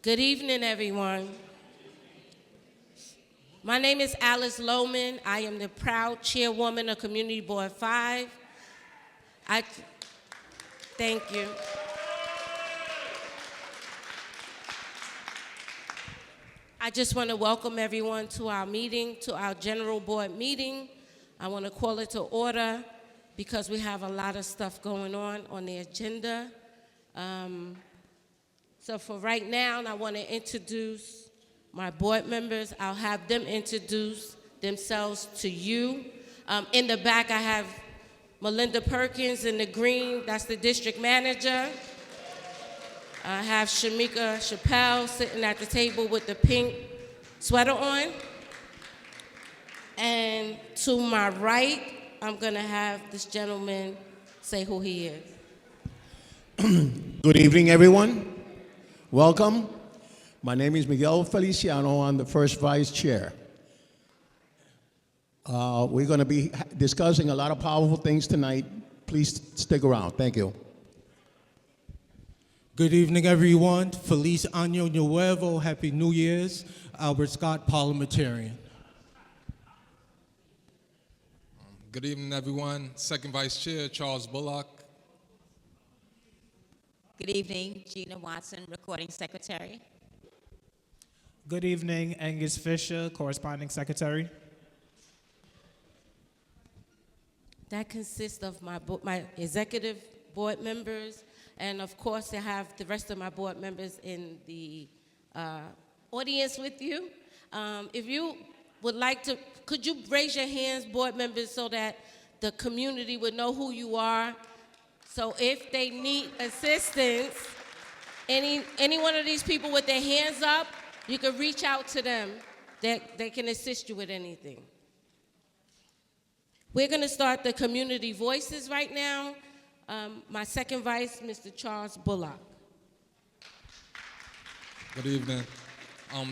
Good evening, everyone. My name is Alice Lohman. I am the proud chairwoman of Community Board 5. Thank you. I just want to welcome everyone to our meeting, to our general board meeting. I want to call it to order because we have a lot of stuff going on the agenda. So for right now, I want to introduce my board members. I'll have them introduce themselves to you. In the back, I have Melinda Perkins in the green, that's the district manager. I have Shamika Chappelle sitting at the table with the pink sweater on. And to my right, I'm gonna have this gentleman say who he is. Good evening, everyone. Welcome. My name is Miguel Feliciano. I'm the first vice chair. We're going to be discussing a lot of powerful things tonight. Please stick around. Thank you. Good evening, everyone. Feliz Año Nuevo. Happy New Year's. Albert Scott, parliamentarian. Good evening, everyone. Second Vice Chair, Charles Bullock. Good evening, Gina Watson, recording secretary. Good evening, Angus Fisher, corresponding secretary. That consists of my executive board members, and of course I have the rest of my board members in the audience with you. If you would like to, could you raise your hands, board members, so that the community would know who you are? So if they need assistance, any one of these people with their hands up, you can reach out to them. They can assist you with anything. We're going to start the community voices right now. My second vice, Mr. Charles Bullock. Good evening.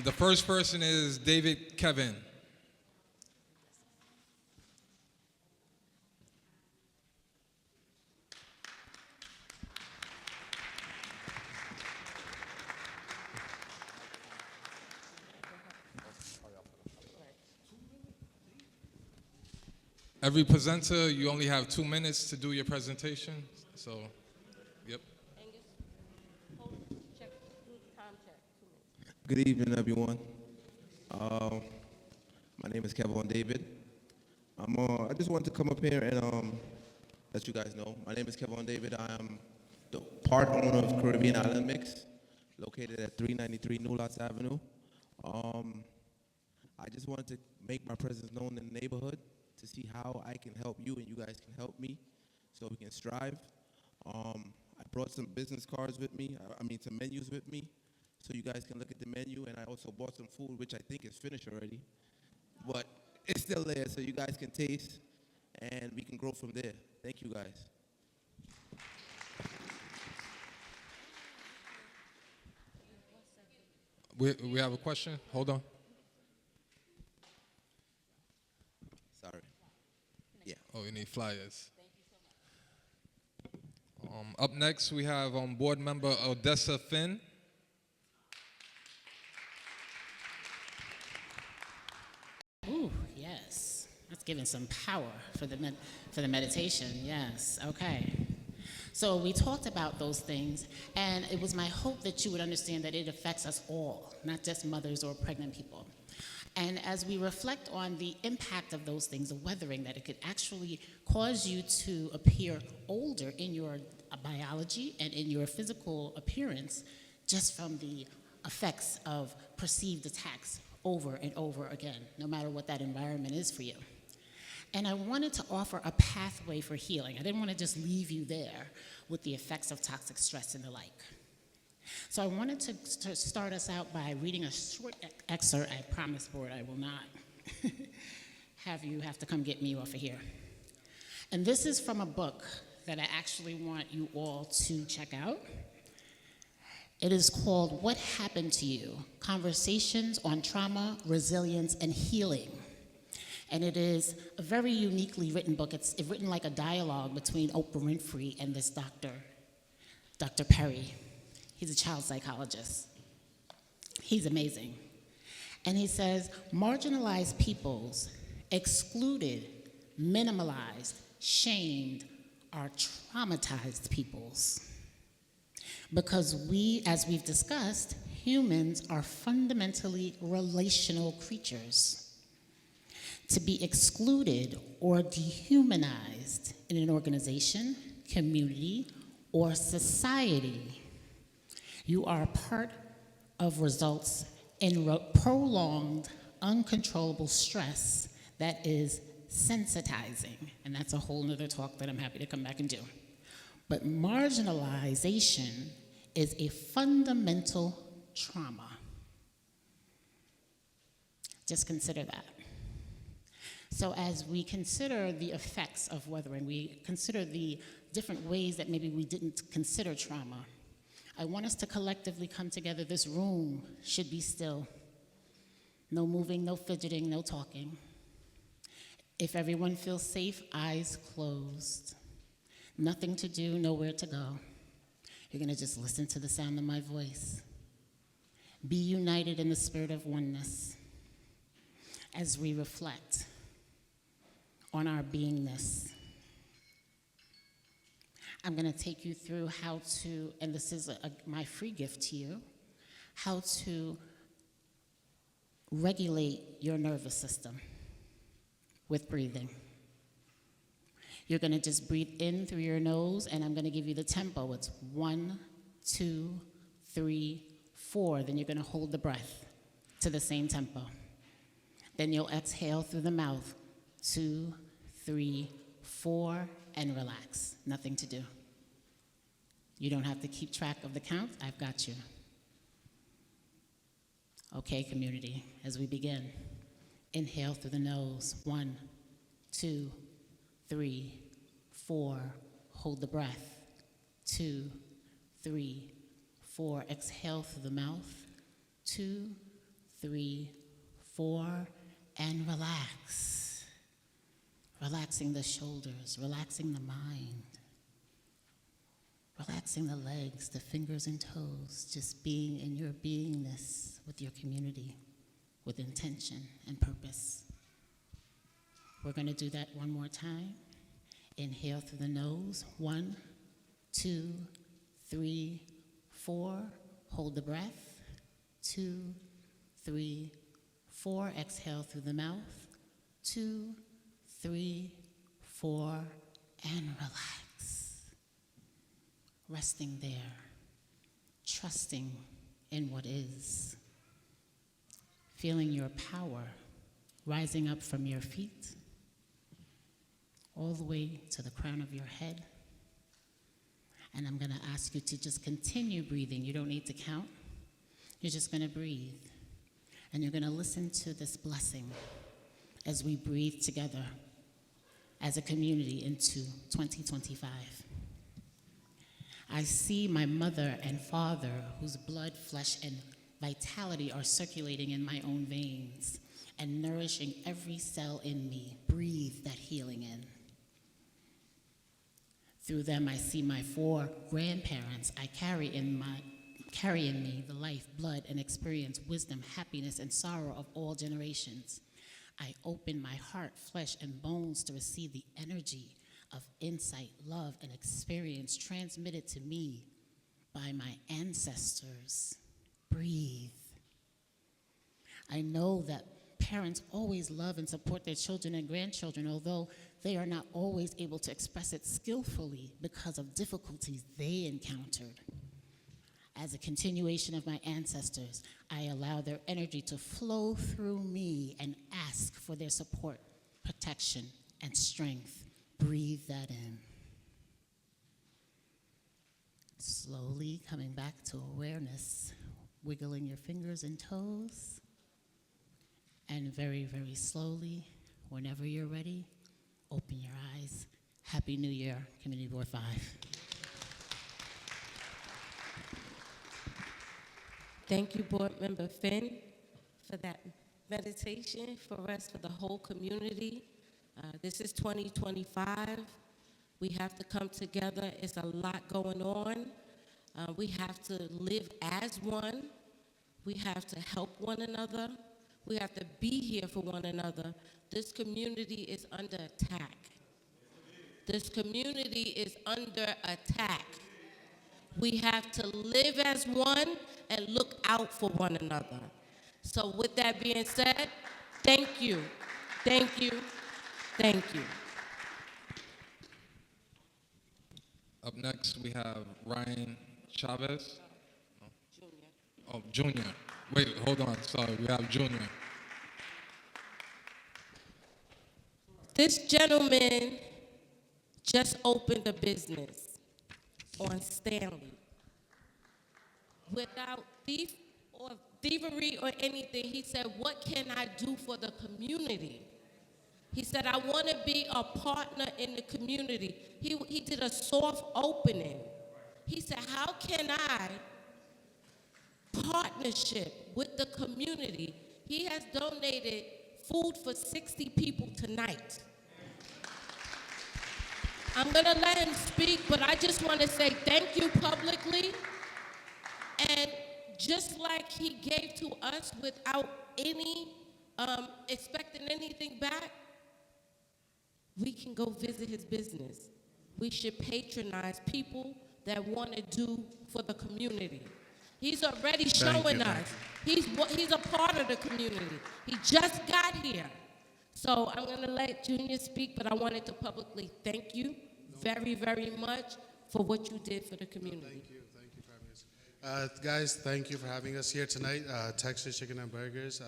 The first person is David Kevin. Every presenter, you only have 2 minutes to do your presentation. So, yep. Angus, check, time check, 2 minutes. Good evening, everyone. My name is Kevin David. I just wanted to come up here and let you guys know. My name is Kevin David. I am the part owner of Caribbean Island Mix, located at 393 New Lots Avenue. I just wanted to make my presence known in the neighborhood to see how I can help you and you guys can help me so we can strive. I brought some business cards with me, some menus with me, so you guys can look at the menu, and I also bought some food, which I think is finished already, but it's still there, so you guys can taste, and we can grow from there. Thank you, guys. We have a question? Hold on. Sorry. Yeah. Oh, we need flyers. Up next, we have board member Odessa Finn. Ooh, yes. That's giving some power for the meditation. Yes. Okay. So we talked about those things, and it was my hope that you would understand that it affects us all, not just mothers or pregnant people. And as we reflect on the impact of those things, the weathering, that it could actually cause you to appear older in your biology and in your physical appearance just from the effects of perceived attacks over and over again, no matter what that environment is for you. And I wanted to offer a pathway for healing. I didn't want to just leave you there with the effects of toxic stress and the like. So I wanted to start us out by reading a short excerpt. I promise, board, I will not have to come get me off of here. And this is from a book that I actually want you all to check out. It is called What Happened to You? Conversations on Trauma, Resilience, and Healing. And it is a very uniquely written book. It's written like a dialogue between Oprah Winfrey and this doctor, Dr. Perry. He's a child psychologist. He's amazing. And he says, marginalized peoples, excluded, minimalized, shamed, are traumatized peoples. Because we, as we've discussed, humans are fundamentally relational creatures. To be excluded or dehumanized in an organization, community, or society, you are part of results in prolonged, uncontrollable stress that is sensitizing. And that's a whole nother talk that I'm happy to come back and do. But marginalization is a fundamental trauma. Just consider that. So as we consider the effects of weathering, we consider the different ways that maybe we didn't consider trauma, I want us to collectively come together. This room should be still. No moving, no fidgeting, no talking. If everyone feels safe, eyes closed. Nothing to do, nowhere to go. You're gonna just listen to the sound of my voice. Be united in the spirit of oneness as we reflect on our beingness. I'm going to take you through how to, and this is my free gift to you, how to regulate your nervous system with breathing. You're going to just breathe in through your nose, and I'm going to give you the tempo. It's 1, 2, 3, 4. Then you're going to hold the breath to the same tempo. Then you'll exhale through the mouth. 2, 3, 4, and relax. Nothing to do. You don't have to keep track of the count. I've got you. Okay, community, as we begin. Inhale through the nose. 1, 2, 3, 4. Hold the breath. 2, 3, 4. Exhale through the mouth. 2, 3, 4, and relax. Relaxing the shoulders, relaxing the mind, relaxing the legs, the fingers and toes, just being in your beingness with your community, with intention and purpose. We're going to do that one more time. Inhale through the nose. 1, 2, 3, 4. Hold the breath. 2, 3, 4. Exhale through the mouth. 2, 3, 4, and relax. Resting there, trusting in what is. Feeling your power rising up from your feet all the way to the crown of your head. And I'm going to ask you to just continue breathing. You don't need to count. You're just going to breathe. And you're going to listen to this blessing as we breathe together as a community into 2025. I see my mother and father, whose blood, flesh, and vitality are circulating in my own veins and nourishing every cell in me. Breathe that healing in. Through them, I see my 4 grandparents. I carry in me the life, blood, and experience, wisdom, happiness, and sorrow of all generations. I open my heart, flesh, and bones to receive the energy of insight, love, and experience transmitted to me by my ancestors. Breathe. I know that parents always love and support their children and grandchildren, although they are not always able to express it skillfully because of difficulties they encountered. As a continuation of my ancestors, I allow their energy to flow through me and ask for their support, protection, and strength. Breathe that in. Slowly coming back to awareness, wiggling your fingers and toes. And very, very slowly, whenever you're ready, open your eyes. Happy New Year, Community Board 5. Thank you, Board Member Finn, for that meditation for us, for the whole community. This is 2025. We have to come together. It's a lot going on. We have to live as one. We have to help one another. We have to be here for one another. This community is under attack. This community is under attack. We have to live as one and look out for one another. So with that being said, thank you, thank you, thank you. Up next, we have Ryan Chavez. Oh, Junior. Wait, hold on. Sorry, we have Junior. This gentleman just opened a business on Stanley. Without thief or thievery or anything, he said, what can I do for the community? He said, I want to be a partner in the community. He did a soft opening. He said, how can I partnership with the community? He has donated food for 60 people tonight. I'm going to let him speak, but I just want to say thank you publicly. And just like he gave to us without any expecting anything back, we can go visit his business. We should patronize people that want to do for the community. He's already showing us. He's a part of the community. He just got here. So I'm going to let Junior speak, but I wanted to publicly thank you very, very much for what you did for the community. Thank you for having us. Guys, thank you for having us here tonight. Texas Chicken and Burgers,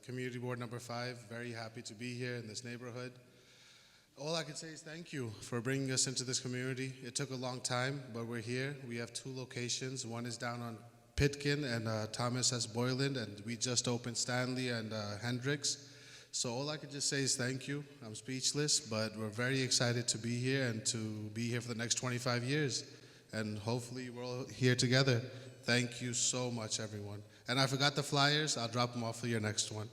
Community Board number 5, very happy to be here in this neighborhood. All I can say is thank you for bringing us into this community. It took a long time, but we're here. We have 2 locations. One is down on Pitkin and Thomas S. Boyland, and we just opened Stanley and Hendricks. So all I can just say is thank you. I'm speechless, but we're very excited to be here and to be here for the next 25 years. And hopefully we're all here together. Thank you so much, everyone. And I forgot the flyers. I'll drop them off for your next one.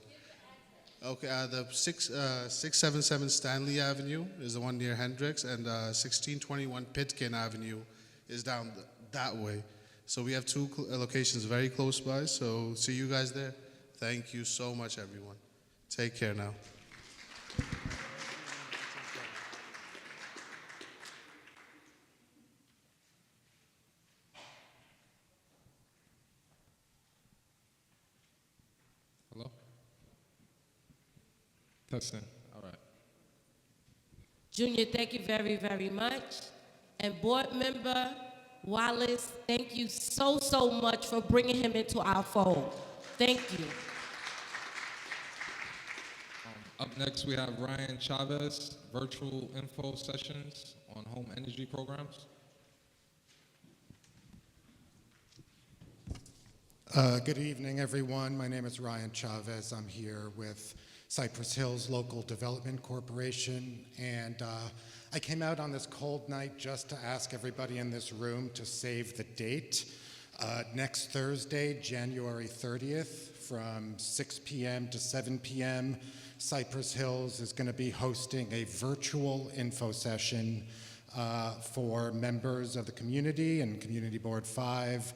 Okay, the 677 Stanley Avenue is the one near Hendricks, and 1621 Pitkin Avenue is down that way. So we have 2 locations very close by, so see you guys there. Thank you so much, everyone. Take care now. Hello? Testing. All right. Junior, thank you very, very much. And board member Wallace, thank you so, so much for bringing him into our fold. Thank you. Up next, we have Ryan Chavez, virtual info sessions on home energy programs. Good evening, everyone. My name is Ryan Chavez. I'm here with Cypress Hills Local Development Corporation, and I came out on this cold night just to ask everybody in this room to save the date. Next Thursday, January 30th, from 6 p.m. to 7 p.m., Cypress Hills is going to be hosting a virtual info session for members of the community and Community Board 5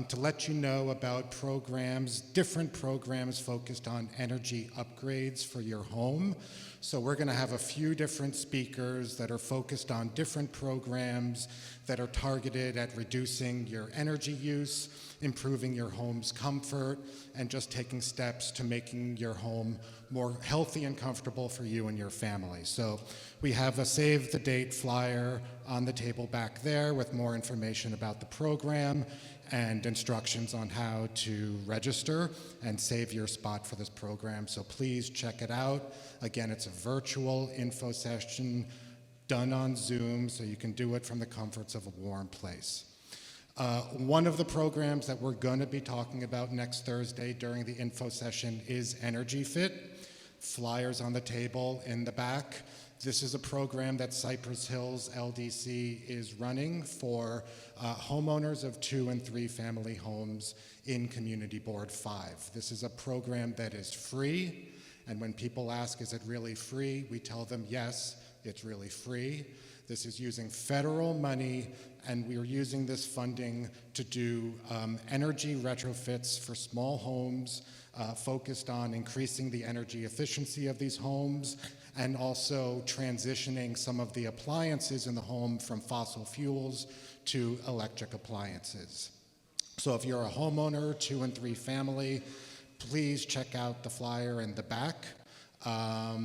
to let you know about programs, different programs focused on energy upgrades for your home. So we're going to have a few different speakers that are focused on different programs that are targeted at reducing your energy use, improving your home's comfort, and just taking steps to making your home more healthy and comfortable for you and your family. So we have a save the date flyer on the table back there with more information about the program and instructions on how to register and save your spot for this program. So please check it out. Again, it's a virtual info session done on Zoom, so you can do it from the comforts of a warm place. One of the programs that we're going to be talking about next Thursday during the info session is Energy Fit. Flyers on the table in the back. This is a program that Cypress Hills LDC is running for homeowners of 2 and 3 family homes in Community Board 5. This is a program that is free, and when people ask, is it really free? We tell them, yes, it's really free. This is using federal money, and we are using this funding to do energy retrofits for small homes, focused on increasing the energy efficiency of these homes, and also transitioning some of the appliances in the home from fossil fuels to electric appliances. So if you're a homeowner, 2 and 3 family, please check out the flyer in the back.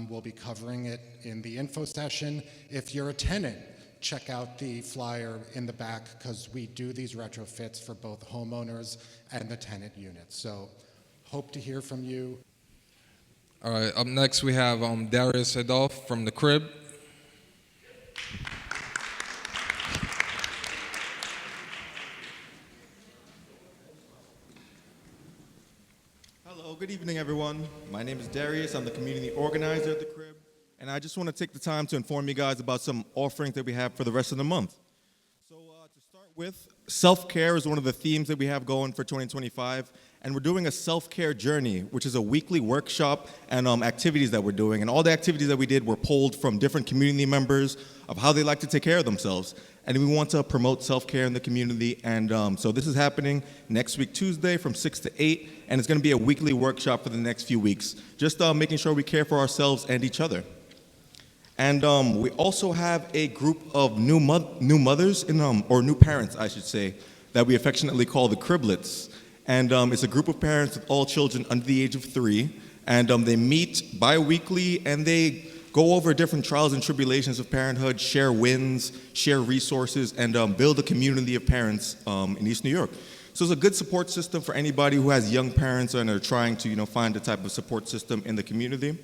We'll be covering it in the info session. If you're a tenant, check out the flyer in the back, because we do these retrofits for both homeowners and the tenant units. So hope to hear from you. All right, up next we have Darius Adolph from the Crib. Hello, good evening, everyone. My name is Darius. I'm the community organizer at the Crib, and I just want to take the time to inform you guys about some offerings that we have for the rest of the month. So to start with, self-care is one of the themes that we have going for 2025, and we're doing a self-care journey, which is a weekly workshop and activities that we're doing. And all the activities that we did were pulled from different community members of how they like to take care of themselves. And we want to promote self-care in the community. And so this is happening next week, Tuesday, from 6 to 8, and it's going to be a weekly workshop for the next few weeks, just making sure we care for ourselves and each other. And we also have a group of new mothers, or new parents, I should say, that we affectionately call the Criblets. And it's a group of parents with all children under the age of 3, and they meet bi-weekly, and they go over different trials and tribulations of parenthood, share wins, share resources, and build a community of parents in East New York. So it's a good support system for anybody who has young parents and are trying to find a type of support system in the community.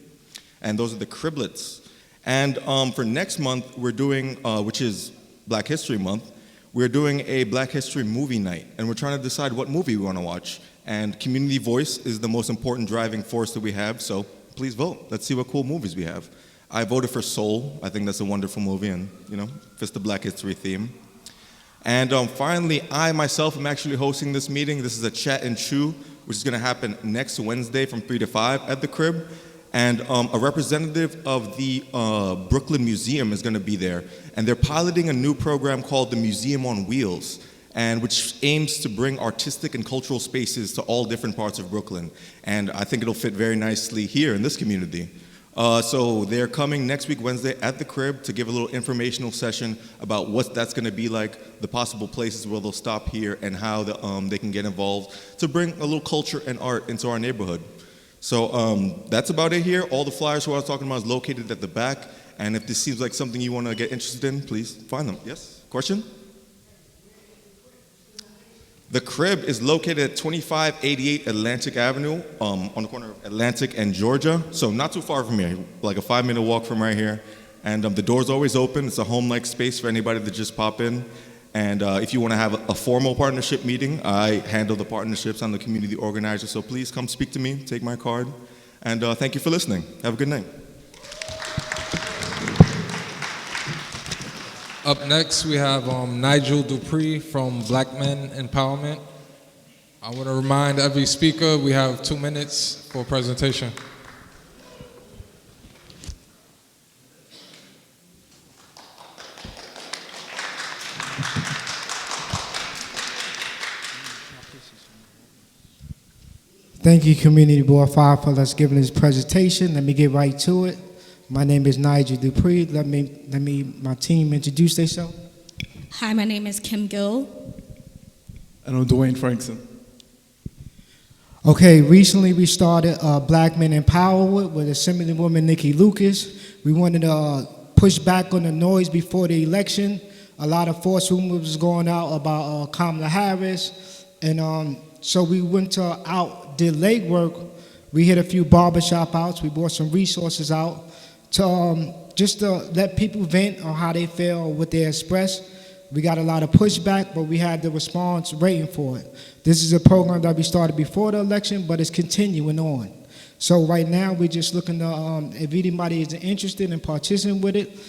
And those are the Criblets. And for next month, we're doing, which is Black History Month, we're doing a Black History movie night, and we're trying to decide what movie we want to watch. And community voice is the most important driving force that we have, so please vote. Let's see what cool movies we have. I voted for Soul. I think that's a wonderful movie, and fits the Black History theme. And finally, I myself am actually hosting this meeting. This is a chat and chew, which is going to happen next Wednesday from 3 to 5 at the Crib. And a representative of the Brooklyn Museum is going to be there. And they're piloting a new program called the Museum on Wheels, and which aims to bring artistic and cultural spaces to all different parts of Brooklyn. And I think it'll fit very nicely here in this community. So they're coming next week, Wednesday, at the Crib to give a little informational session about what that's going to be like, the possible places where they'll stop here, and how they can get involved to bring a little culture and art into our neighborhood. So that's about it here. All the flyers who I was talking about is located at the back. And if this seems like something you want to get interested in, please find them. Yes? Question? The Crib is located at 2588 Atlantic Avenue on the corner of Atlantic and Georgia. So not too far from here, like a 5-minute walk from right here. And the door's always open. It's a home-like space for anybody to just pop in. And if you want to have a formal partnership meeting, I handle the partnerships. I'm the community organizer, so please come speak to me, take my card. And thank you for listening. Have a good night. Up next, we have Nigel Dupree from Black Men Empowerment. I want to remind every speaker we have 2 minutes for a presentation. Thank you, Community Board 5, for us giving this presentation. Let me get right to it. My name is Nigel Dupree. Let my team introduce themselves. Hi, my name is Kim Gill. And I'm Dwayne Frankson. Okay, recently we started Black Men Empowerment with Assemblywoman Nikki Lucas. We wanted to push back on the noise before the election. A lot of false rumors was going out about Kamala Harris. And so we went did legwork. We hit a few barbershop outs. We brought some resources out to just to let people vent on how they feel, what they express. We got a lot of pushback, but we had the response waiting for it. This is a program that we started before the election, but it's continuing on. So right now, we're just looking to, if anybody is interested in participating with it.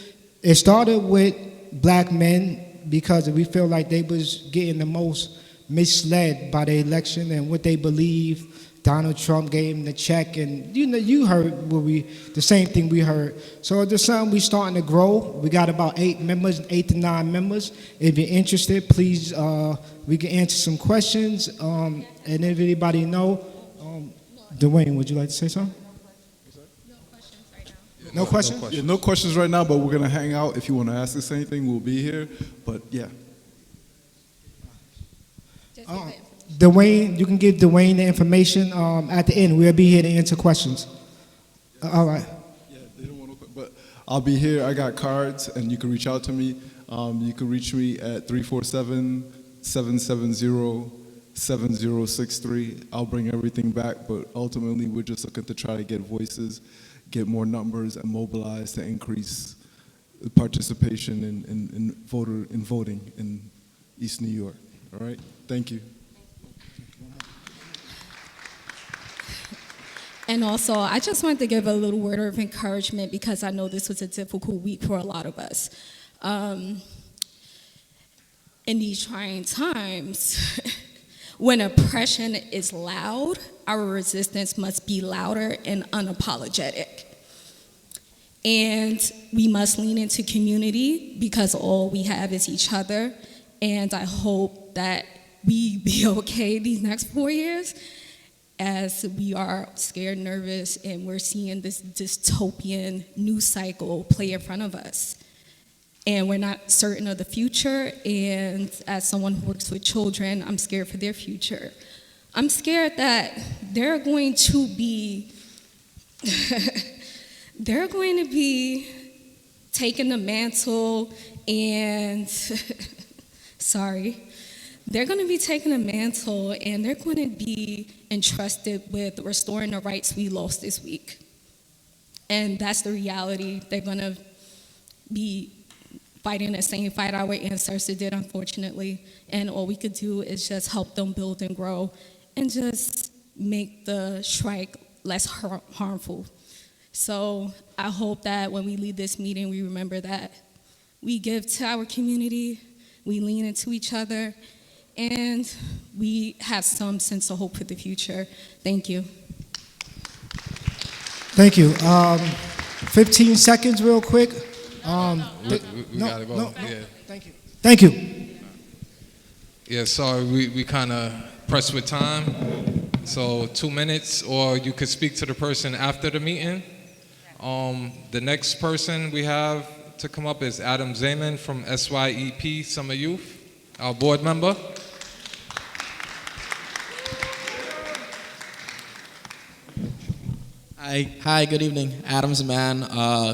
It started with black men because we feel like they was getting the most misled by the election and what they believe. Donald Trump gave him the check, and you heard the same thing we heard. So this time we starting to grow. We got about 8 to 9 members. If you're interested, please, we can answer some questions. And if anybody know, Dwayne, would you like to say something? No questions? Yeah, no questions right now, but we're going to hang out. If you want to ask us anything, we'll be here. But yeah. Dwayne, you can give Dwayne the information at the end. We'll be here to answer questions. All right. Yeah, they don't want to, but I'll be here. I got cards, and you can reach out to me. You can reach me at 347-770-7063. I'll bring everything back, but ultimately we're just looking to try to get voices, get more numbers, and mobilize to increase the participation in voting in East New York. All right? Thank you. And also, I just wanted to give a little word of encouragement because I know this was a difficult week for a lot of us. In these trying times, when oppression is loud, our resistance must be louder and unapologetic. And we must lean into community because all we have is each other. And I hope that we be okay these next 4 years, as we are scared, nervous, and we're seeing this dystopian news cycle play in front of us. And we're not certain of the future, and as someone who works with children, I'm scared for their future. I'm scared that they're going to be taking the mantle and they're going to be taking a mantle and they're going to be entrusted with restoring the rights we lost this week. And that's the reality. They're going to be fighting the same fight our ancestors did, unfortunately. And all we could do is just help them build and grow and just make the strike less harmful. So I hope that when we leave this meeting, we remember that we give to our community, we lean into each other, and we have some sense of hope for the future. Thank you. Thank you. 15 seconds real quick. We gotta go. Yeah. Thank you. Thank you. Yeah, sorry, we kind of pressed with time. So 2 minutes, or you could speak to the person after the meeting. The next person we have to come up is Adam Zayman from SYEP Summer Youth, our board member. Hi, good evening. Adam Zaman,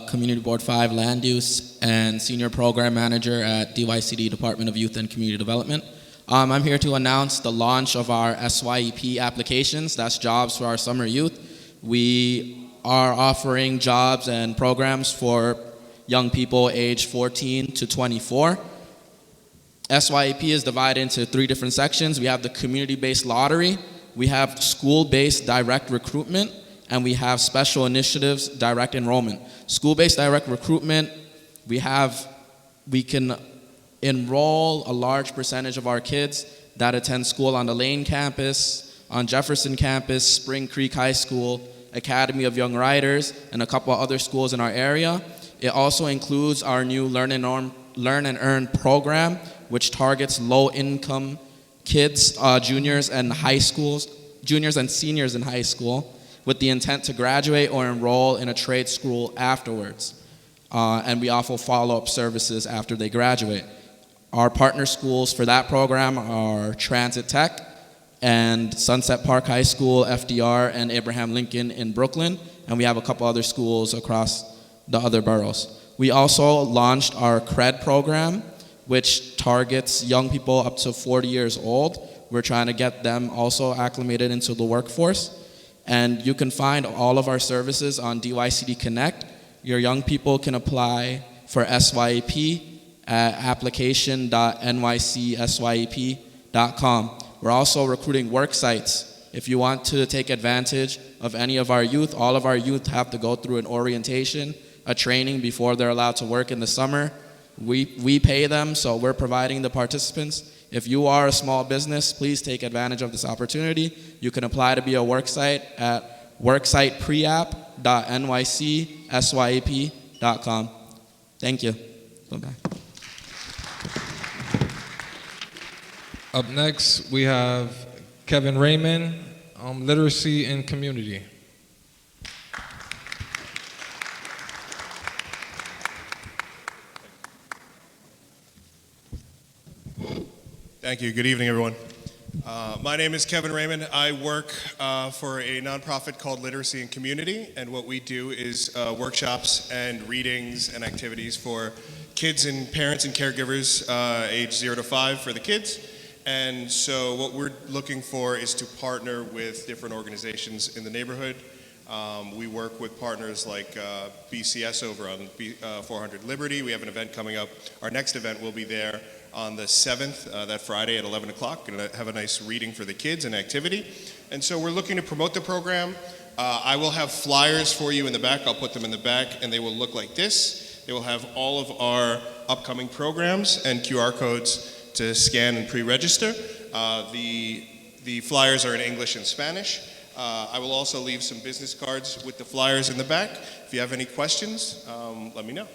Community Board 5 Land Use and Senior Program Manager at DYCD Department of Youth and Community Development. I'm here to announce the launch of our SYEP applications, that's jobs for our summer youth. We are offering jobs and programs for young people aged 14 to 24. SYEP is divided into 3 different sections. We have the community-based lottery, we have school-based direct recruitment, and we have special initiatives direct enrollment. School-based direct recruitment, we can enroll a large percentage of our kids that attend school on the Lane campus, on Jefferson campus, Spring Creek High School, Academy of Young Writers, and a couple of other schools in our area. It also includes our new Learn and Earn program, which targets low-income kids, juniors and seniors in high school, with the intent to graduate or enroll in a trade school afterwards. And we offer follow-up services after they graduate. Our partner schools for that program are Transit Tech and Sunset Park High School, FDR, and Abraham Lincoln in Brooklyn, and we have a couple other schools across the other boroughs. We also launched our CRED program, which targets young people up to 40 years old. We're trying to get them also acclimated into the workforce. And you can find all of our services on DYCD Connect. Your young people can apply for SYEP at application.nycsyep.com. We're also recruiting work sites. If you want to take advantage of any of our youth, all of our youth have to go through an orientation, a training before they're allowed to work in the summer. We pay them, so we're providing the participants. If you are a small business, please take advantage of this opportunity. You can apply to be a worksite at worksitepreapp.nycsyap.com. Thank you. Bye-bye. Up next, we have Kevin Raymond, Literacy and Community. Thank you. Good evening, everyone. My name is Kevin Raymond. I work for a nonprofit called Literacy and Community, and what we do is workshops and readings and activities for kids and parents and caregivers age 0 to 5 for the kids. And so what we're looking for is to partner with different organizations in the neighborhood. We work with partners like BCS over on 400 Liberty. We have an event coming up. Our next event will be there on the 7th, that Friday at 11 o'clock, and have a nice reading for the kids and activity. And so we're looking to promote the program. I will have flyers for you in the back. I'll put them in the back, and they will look like this. They will have all of our upcoming programs and QR codes to scan and pre-register. The flyers are in English and Spanish. I will also leave some business cards with the flyers in the back. If you have any questions, let me know.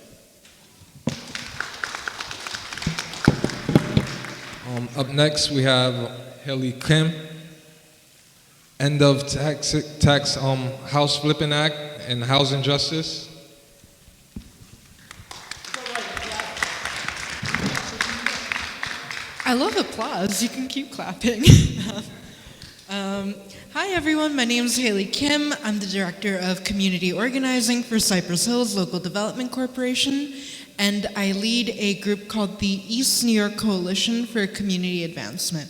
Up next, we have Haley Kim, End of Tax House Flipping Act and Housing Justice. I love applause. You can keep clapping. Hi, everyone. My name is Haley Kim. I'm the Director of Community Organizing for Cypress Hills Local Development Corporation, and I lead a group called the East New York Coalition for Community Advancement.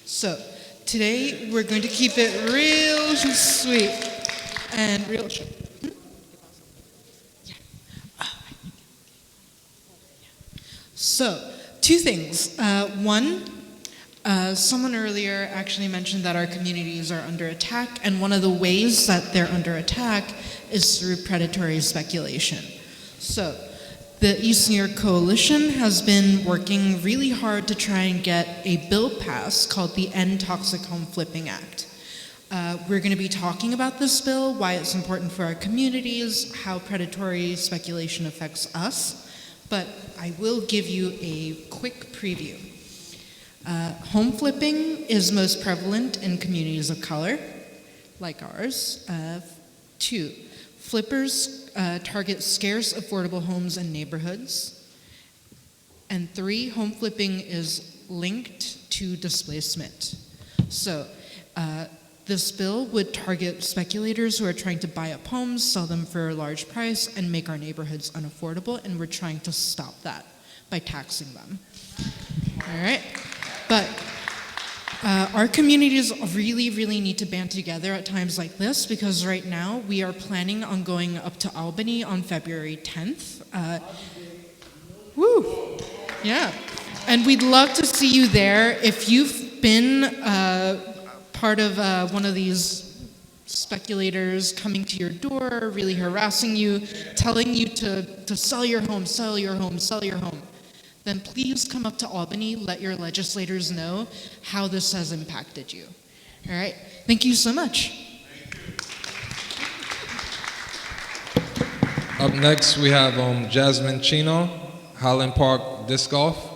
So today we're going to keep it real sweet and real short. So, two things. One, someone earlier actually mentioned that our communities are under attack, and one of the ways that they're under attack is through predatory speculation. So, the East New York Coalition has been working really hard to try and get a bill passed called the End Toxic Home Flipping Act. We're going to be talking about this bill, why it's important for our communities, how predatory speculation affects us, but I will give you a quick preview. Home flipping is most prevalent in communities of color, like ours. 2, flippers target scarce, affordable homes and neighborhoods. And 3, home flipping is linked to displacement. So this bill would target speculators who are trying to buy up homes, sell them for a large price, and make our neighborhoods unaffordable, and we're trying to stop that by taxing them. All right? But our communities really, really need to band together at times like this, because right now we are planning on going up to Albany on February 10th. Woo! Yeah. And we'd love to see you there. If you've been part of one of these speculators coming to your door, really harassing you, telling you to sell your home, sell your home, sell your home, then please come up to Albany, let your legislators know how this has impacted you. All right? Thank you so much. Up next, we have Jasmine Chino, Highland Park Disc Golf.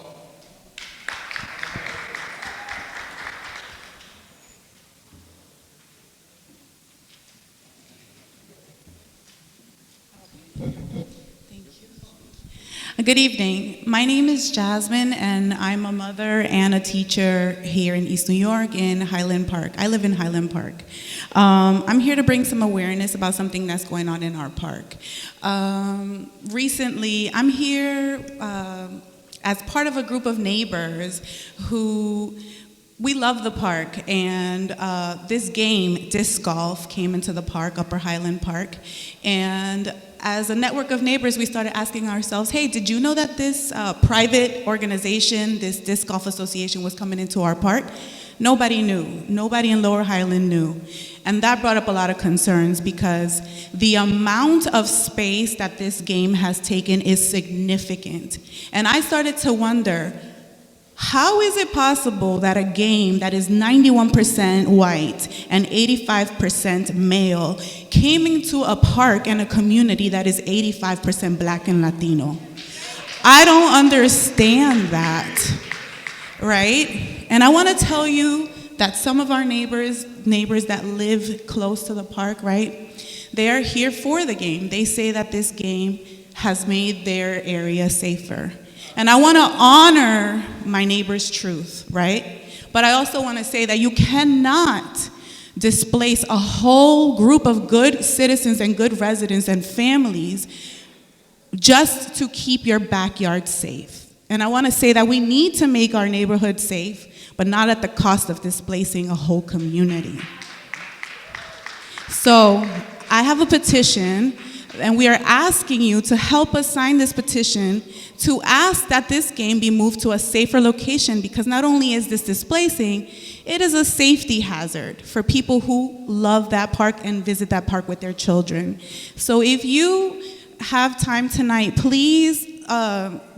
Good evening. My name is Jasmine, and I'm a mother and a teacher here in East New York in Highland Park. I live in Highland Park. I'm here to bring some awareness about something that's going on in our park. Recently, I'm here as part of a group of neighbors who we love the park, and this game, disc golf, came into the park, Upper Highland Park, and as a network of neighbors, we started asking ourselves, hey, did you know that this private organization, this disc golf association, was coming into our park? Nobody knew. Nobody in Lower Highland knew. And that brought up a lot of concerns because the amount of space that this game has taken is significant. And I started to wonder, How is it possible that a game that is 91% white and 85% male came into a park and a community that is 85% black and Latino? I don't understand that, right? And I want to tell you that some of our neighbors that live close to the park, right, they are here for the game. They say that this game has made their area safer. And I want to honor my neighbor's truth, right? But I also want to say that you cannot displace a whole group of good citizens and good residents and families just to keep your backyard safe. And I want to say that we need to make our neighborhood safe, but not at the cost of displacing a whole community. So I have a petition, and we are asking you to help us sign this petition to ask that this game be moved to a safer location, because not only is this displacing, it is a safety hazard for people who love that park and visit that park with their children. So if you have time tonight, please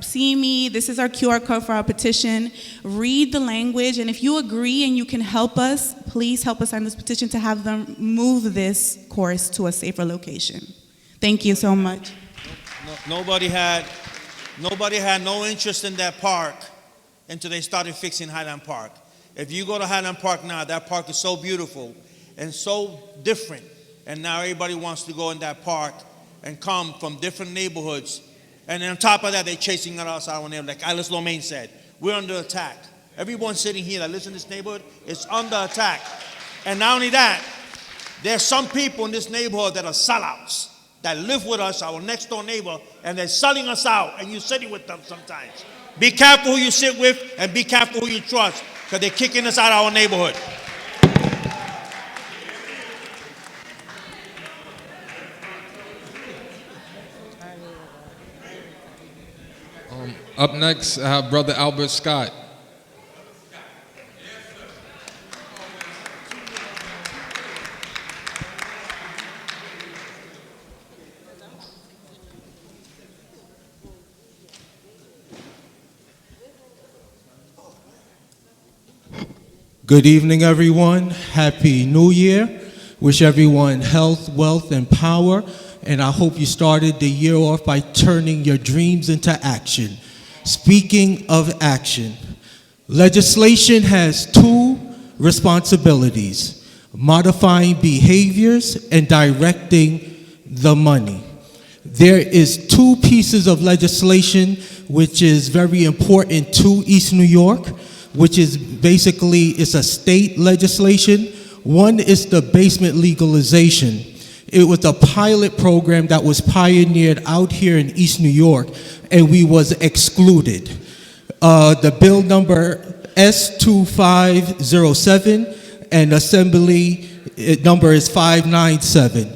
see me. This is our QR code for our petition. Read the language, and if you agree and you can help us, please help us sign this petition to have them move this course to a safer location. Thank you so much. Nobody had no interest in that park until they started fixing Highland Park. If you go to Highland Park now, that park is so beautiful and so different, and now everybody wants to go in that park and come from different neighborhoods. And on top of that, they're chasing us out on there. Like Alice Lomain said, we're under attack. Everyone sitting here that lives in this neighborhood is under attack. And not only that, there's some people in this neighborhood that are sellouts, that live with us, our next door neighbor, and they're selling us out, and you're sitting with them sometimes. Be careful who you sit with, and be careful who you trust, because they're kicking us out of our neighborhood. Up next, I have Brother Albert Scott. Good evening, everyone. Happy New Year. Wish everyone health, wealth, and power. And I hope you started the year off by turning your dreams into action. Speaking of action, legislation has two responsibilities: modifying behaviors and directing the money. There is two pieces of legislation which is very important to East New York, which is basically, it's a state legislation. One is the basement legalization. It was a pilot program that was pioneered out here in East New York, and we was excluded. The bill number S2507 and assembly number is 597.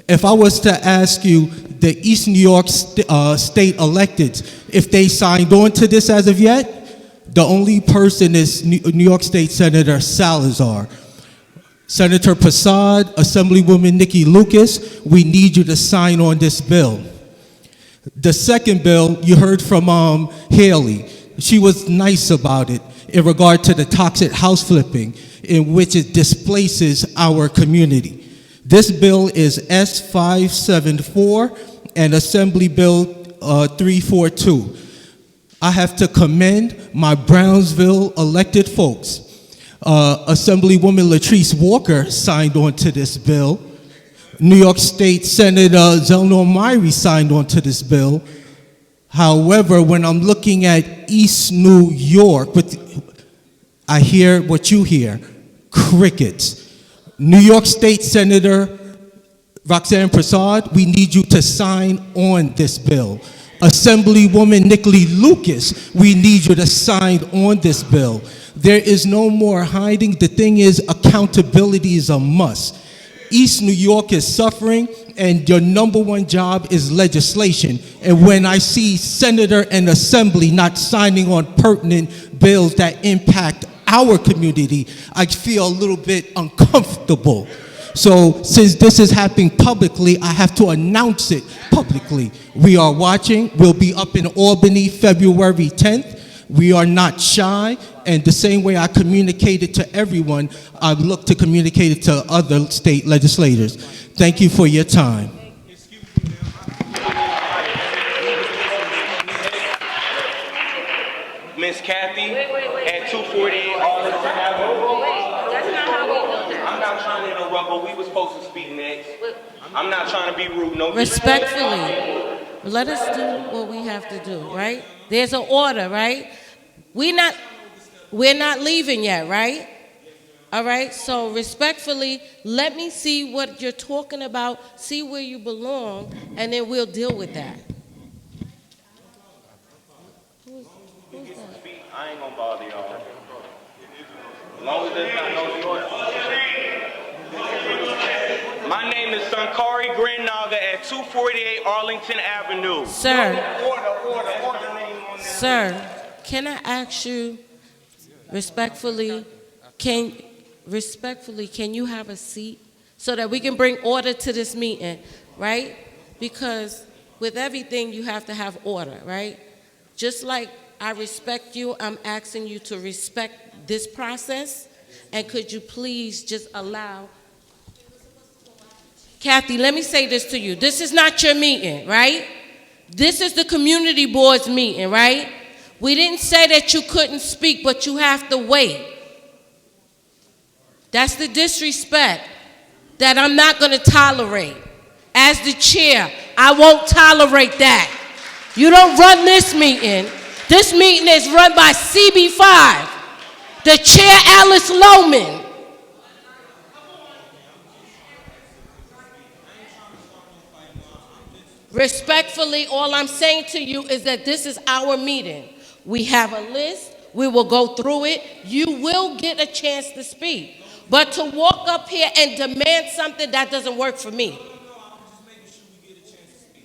If I was to ask you, the East New York state electeds, if they signed on to this as of yet, the only person is New York State Senator Salazar. Senator Prasad, Assemblywoman Nikki Lucas, we need you to sign on this bill. The second bill, you heard from Haley. She was nice about it in regard to the toxic house flipping, in which it displaces our community. This bill is S574 and Assembly Bill 342. I have to commend my Brownsville elected folks. Assemblywoman Latrice Walker signed on to this bill. New York State Senator Zelnor Myrie signed on to this bill. However, when I'm looking at East New York, I hear what you hear: crickets. New York State Senator Roxanne Prasad, we need you to sign on this bill. Assemblywoman Nikki Lucas, we need you to sign on this bill. There is no more hiding. The thing is, accountability is a must. East New York is suffering, and your number one job is legislation. And when I see Senator and Assembly not signing on pertinent bills that impact our community, I feel a little bit uncomfortable. So since this is happening publicly, I have to announce it publicly. We are watching. We'll be up in Albany February 10th. We are not shy, and the same way I communicated to everyone, I look to communicate it to other state legislators. Thank you for your time. Miss Kathy at 248 Arlington Avenue. I'm not trying to interrupt, but we were supposed to speak next. I'm not trying to be rude. No. Respectfully, let us do what we have to do, right? There's an order, right? We're not leaving yet, right? All right, so respectfully, let me see what you're talking about, see where you belong, and then we'll deal with that. I ain't gonna bother y'all. As long as there's not no order. My name is Sankari Grandnaga at 248 Arlington Avenue. Sir, can I ask you respectfully, can you have a seat so that we can bring order to this meeting, right? Because with everything, you have to have order, right? Just like I respect you, I'm asking you to respect this process. And could you please just allow... Kathy, let me say this to you. This is not your meeting, right? This is the community board's meeting, right? We didn't say that you couldn't speak, but you have to wait. That's the disrespect that I'm not going to tolerate. As the chair, I won't tolerate that. You don't run this meeting. This meeting is run by CB5, the chair, Alice Lohman. Respectfully, all I'm saying to you is that this is our meeting. We have a list. We will go through it. You will get a chance to speak. But to walk up here and demand something, that doesn't work for me.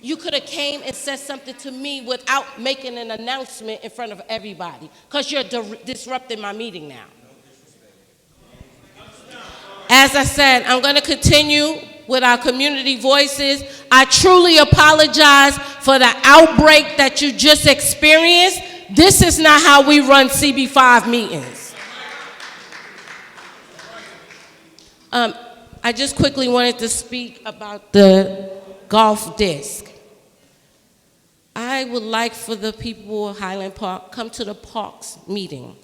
You could have came and said something to me without making an announcement in front of everybody, because you're disrupting my meeting now. As I said, I'm going to continue with our community voices. I truly apologize for the outbreak that you just experienced. This is not how we run CB5 meetings. I just quickly wanted to speak about the golf disc. I would like for the people of Highland Park come to the parks meeting.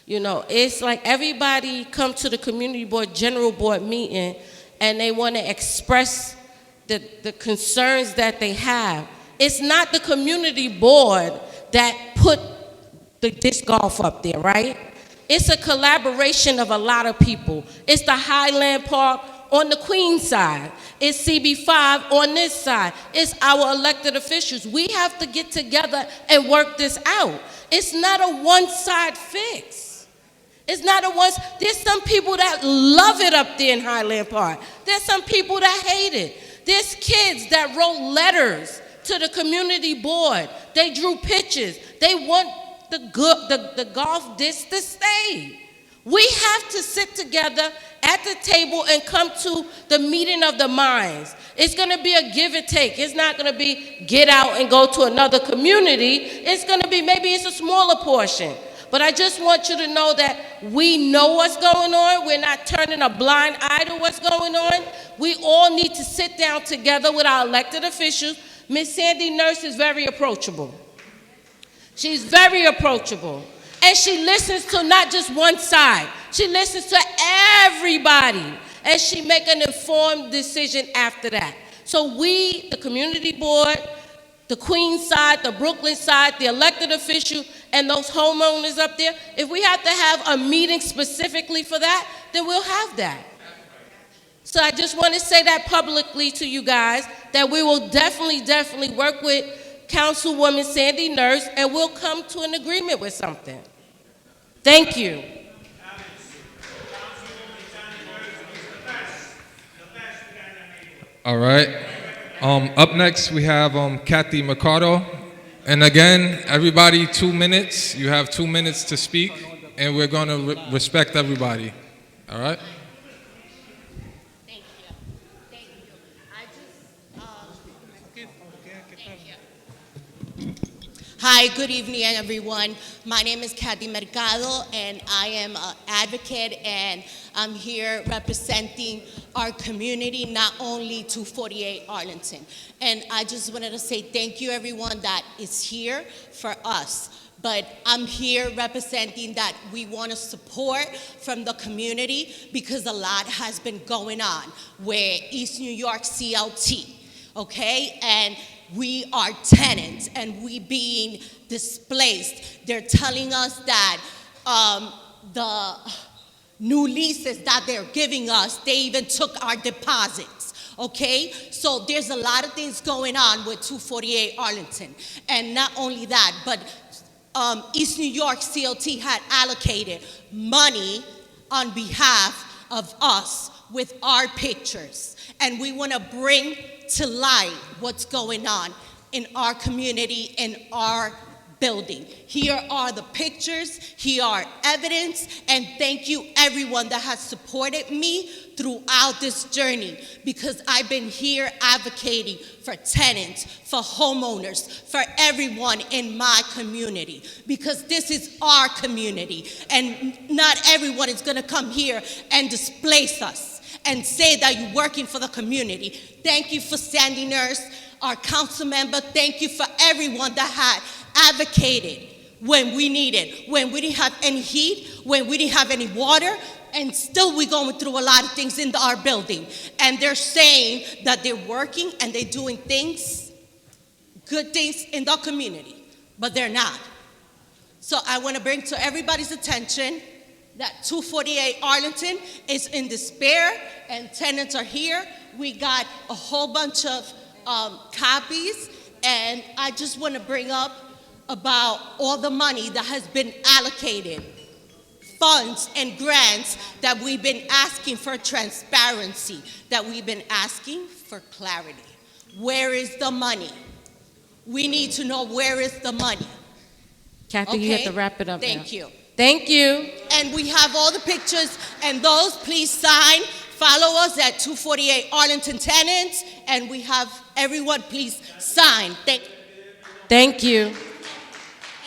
You know, it's like everybody come to the community board, general board meeting, and they want to express the concerns that they have. It's not the community board that put the disc golf up there, right? It's a collaboration of a lot of people. It's the Highland Park on the Queen side. It's CB5 on this side. It's our elected officials. We have to get together and work this out. It's not a one-side fix. It's not a one. There's some people that love it up there in Highland Park. There's some people that hate it. There's kids that wrote letters to the community board. They drew pictures. They want the golf disc to stay. We have to sit together at the table and come to the meeting of the minds. It's going to be a give and take. It's not going to be get out and go to another community. It's going to be maybe it's a smaller portion. But I just want you to know that we know what's going on. We're not turning a blind eye to what's going on. We all need to sit down together with our elected officials. Miss Sandy Nurse is very approachable. She's very approachable. And she listens to not just one side. She listens to everybody. And she make an informed decision after that. So we, the community board, the Queen side, the Brooklyn side, the elected official, and those homeowners up there, if we have to have a meeting specifically for that, then we'll have that. So I just want to say that publicly to you guys, that we will definitely work with Councilwoman Sandy Nurse, and we'll come to an agreement with something. Thank you. All right. Up next, we have Kathy Mercado. And again, everybody 2 minutes. You have 2 minutes to speak, and we're going to respect everybody. All right? Hi, good evening, everyone. My name is Kathy Mercado, and I am an advocate, and I'm here representing our community, not only 248 Arlington. And I just wanted to say thank you, everyone that is here for us. But I'm here representing that we want to support from the community because a lot has been going on with East New York CLT, okay? And we are tenants and we being displaced. They're telling us that the new leases that they're giving us, they even took our deposits, okay? So there's a lot of things going on with 248 Arlington. And not only that, but East New York CLT had allocated money on behalf of us with our pictures. And we want to bring to light what's going on in our community, in our building. Here are the pictures, here are evidence, and thank you everyone that has supported me throughout this journey, because I've been here advocating for tenants, for homeowners, for everyone in my community, because this is our community, and not everyone is gonna come here and displace us and say that you're working for the community. Thank you for Sandy Nurse, our council member. Thank you for everyone that had advocated when we needed, when we didn't have any heat, when we didn't have any water, and still we're going through a lot of things in our building. And they're saying that they're working and they're doing things, good things in the community, but they're not. So I want to bring to everybody's attention that 248 Arlington is in despair and tenants are here. We got a whole bunch of copies, and I just want to bring up about all the money that has been allocated, funds and grants that we've been asking for transparency, that we've been asking for clarity. Where is the money? We need to know where is the money. Kathy, you have to wrap it up now. Thank you. Thank you. And we have all the pictures, and those please sign. Follow us at 248 Arlington Tenants, and we have everyone please sign. Thank you. Thank you.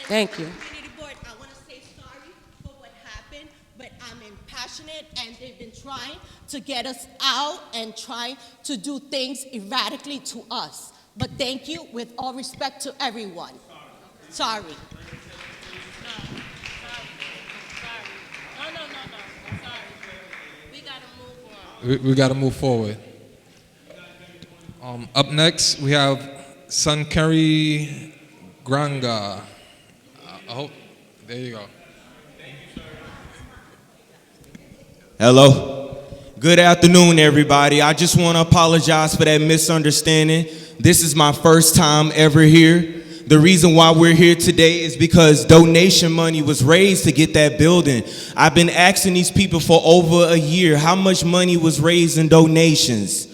Thank you. Community board, I want to say sorry for what happened, but I'm impassionate, and they've been trying to get us out and trying to do things erratically to us. But thank you, with all respect to everyone. Sorry. We got to move forward. Up next, we have Sankari Granga. I hope, there you go. Hello. Good afternoon, everybody. I just want to apologize for that misunderstanding. This is my first time ever here. The reason why we're here today is because donation money was raised to get that building. I've been asking these people for over a year how much money was raised in donations.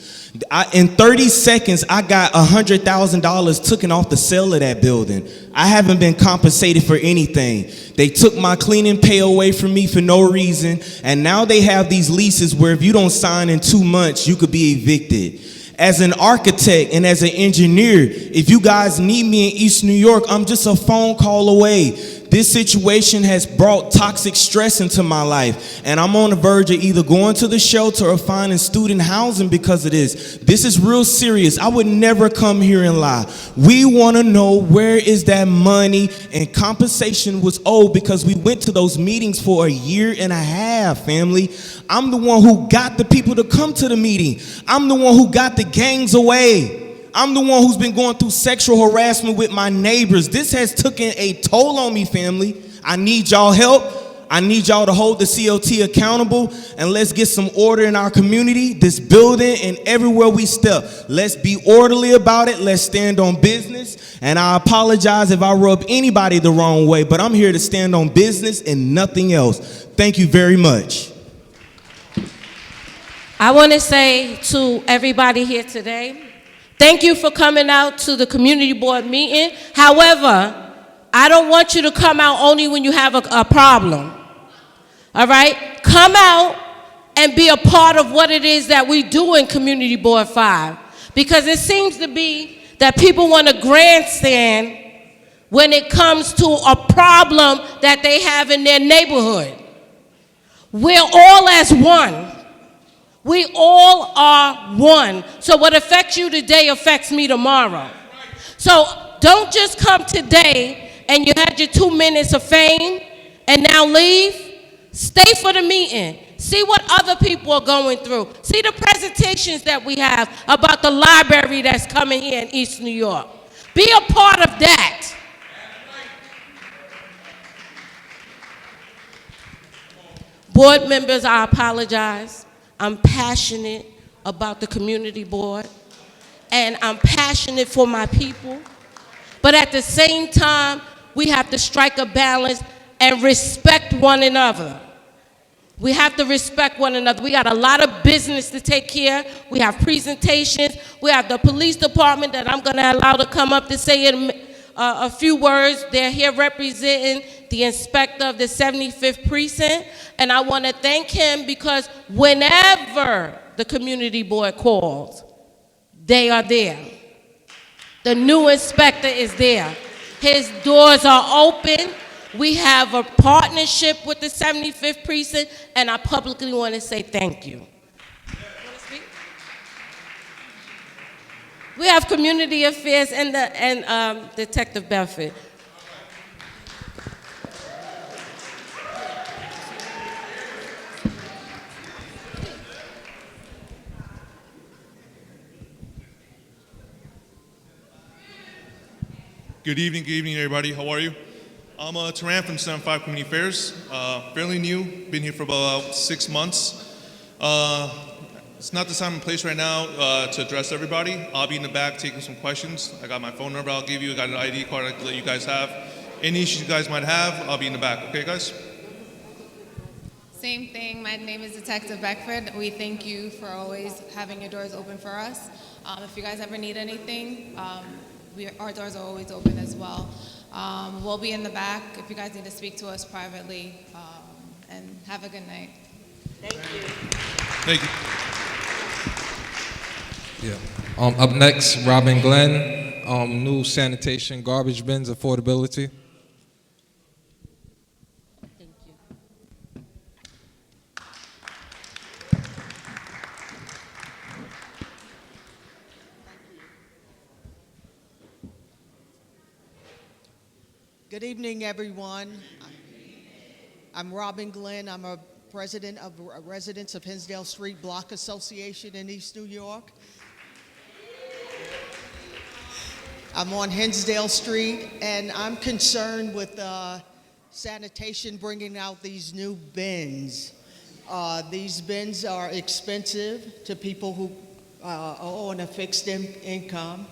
In 30 seconds, I got $100,000 taken off the sale of that building. I haven't been compensated for anything. They took my cleaning pay away from me for no reason, and now they have these leases where if you don't sign in 2 months, you could be evicted. As an architect and as an engineer, if you guys need me in East New York, I'm just a phone call away. This situation has brought toxic stress into my life, and I'm on the verge of either going to the shelter or finding student housing because of this. This is real serious. I would never come here and lie. We want to know where is that money, and compensation was owed because we went to those meetings for a year and a half, family. I'm the one who got the people to come to the meeting. I'm the one who got the gangs away. I'm the one who's been going through sexual harassment with my neighbors. This has taken a toll on me, family. I need y'all help. I need y'all to hold the CLT accountable, and let's get some order in our community, this building, and everywhere we step. Let's be orderly about it. Let's stand on business. And I apologize if I rub anybody the wrong way, but I'm here to stand on business and nothing else. Thank you very much. I want to say to everybody here today, thank you for coming out to the community board meeting. However, I don't want you to come out only when you have a problem. All right? Come out and be a part of what it is that we do in Community Board 5. Because it seems to be that people want to grandstand when it comes to a problem that they have in their neighborhood. We're all as one. We all are one. So what affects you today affects me tomorrow. So don't just come today and you had your 2 minutes of fame and now leave. Stay for the meeting. See what other people are going through. See the presentations that we have about the library that's coming here in East New York. Be a part of that. Board members, I apologize. I'm passionate about the community board, and I'm passionate for my people. But at the same time, we have to strike a balance and respect one another. We have to respect one another. We got a lot of business to take care. We have presentations. We have the police department that I'm going to allow to come up to say a few words. They're here representing the inspector of the 75th precinct. And I want to thank him because whenever the community board calls, they are there. The new inspector is there. His doors are open. We have a partnership with the 75th precinct, and I publicly want to say thank you. We have community affairs and Detective Belford. Good evening, everybody. How are you? I'm Taran from 75 Community Affairs. Fairly new, been here for about 6 months. It's not the time and place right now to address everybody. I'll be in the back taking some questions. I got my phone number I'll give you. I got an ID card I can let you guys have. Any issues you guys might have, I'll be in the back. Okay, guys? Same thing. My name is Detective Beckford. We thank you for always having your doors open for us. If you guys ever need anything, our doors are always open as well. We'll be in the back if you guys need to speak to us privately. And have a good night. Thank you. Thank you. Yeah. Up next, Robin Glenn, new sanitation garbage bins affordability. Thank you. Good evening, everyone. I'm Robin Glenn. I'm a president of Residents of Hinsdale Street Block Association in East New York. I'm on Hinsdale Street, and I'm concerned with sanitation bringing out these new bins. These bins are expensive to people who are on a fixed income.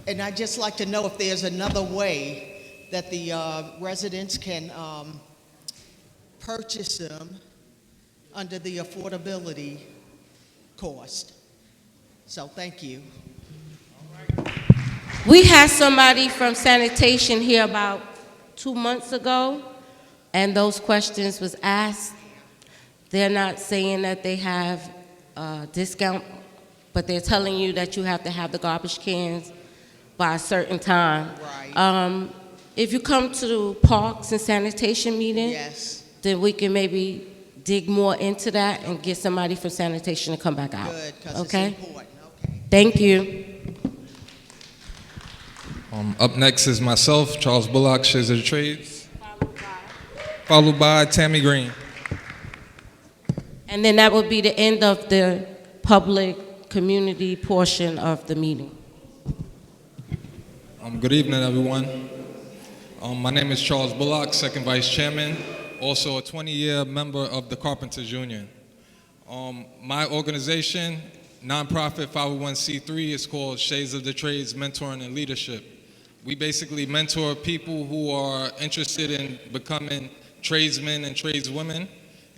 And I'd just like to know if there's another way that the residents can purchase them under the affordability cost. So thank you. We had somebody from sanitation here about 2 months ago, and those questions was asked. They're not saying that they have a discount, but they're telling you that you have to have the garbage cans by a certain time. Right. If you come to the parks and sanitation meeting, Yes. then we can maybe dig more into that and get somebody from sanitation to come back out. Good, because Okay? it's important. Okay. Thank you. Up next is myself, Charles Bullock, Shares of the Trades, followed by Tammy Green. And then that will be the end of the public community portion of the meeting. Good evening, everyone. My name is Charles Bullock, second vice chairman, also a 20-year member of the Carpenters Union. My organization, nonprofit 501c3, is called Shades of the Trades Mentoring and Leadership. We basically mentor people who are interested in becoming tradesmen and tradeswomen,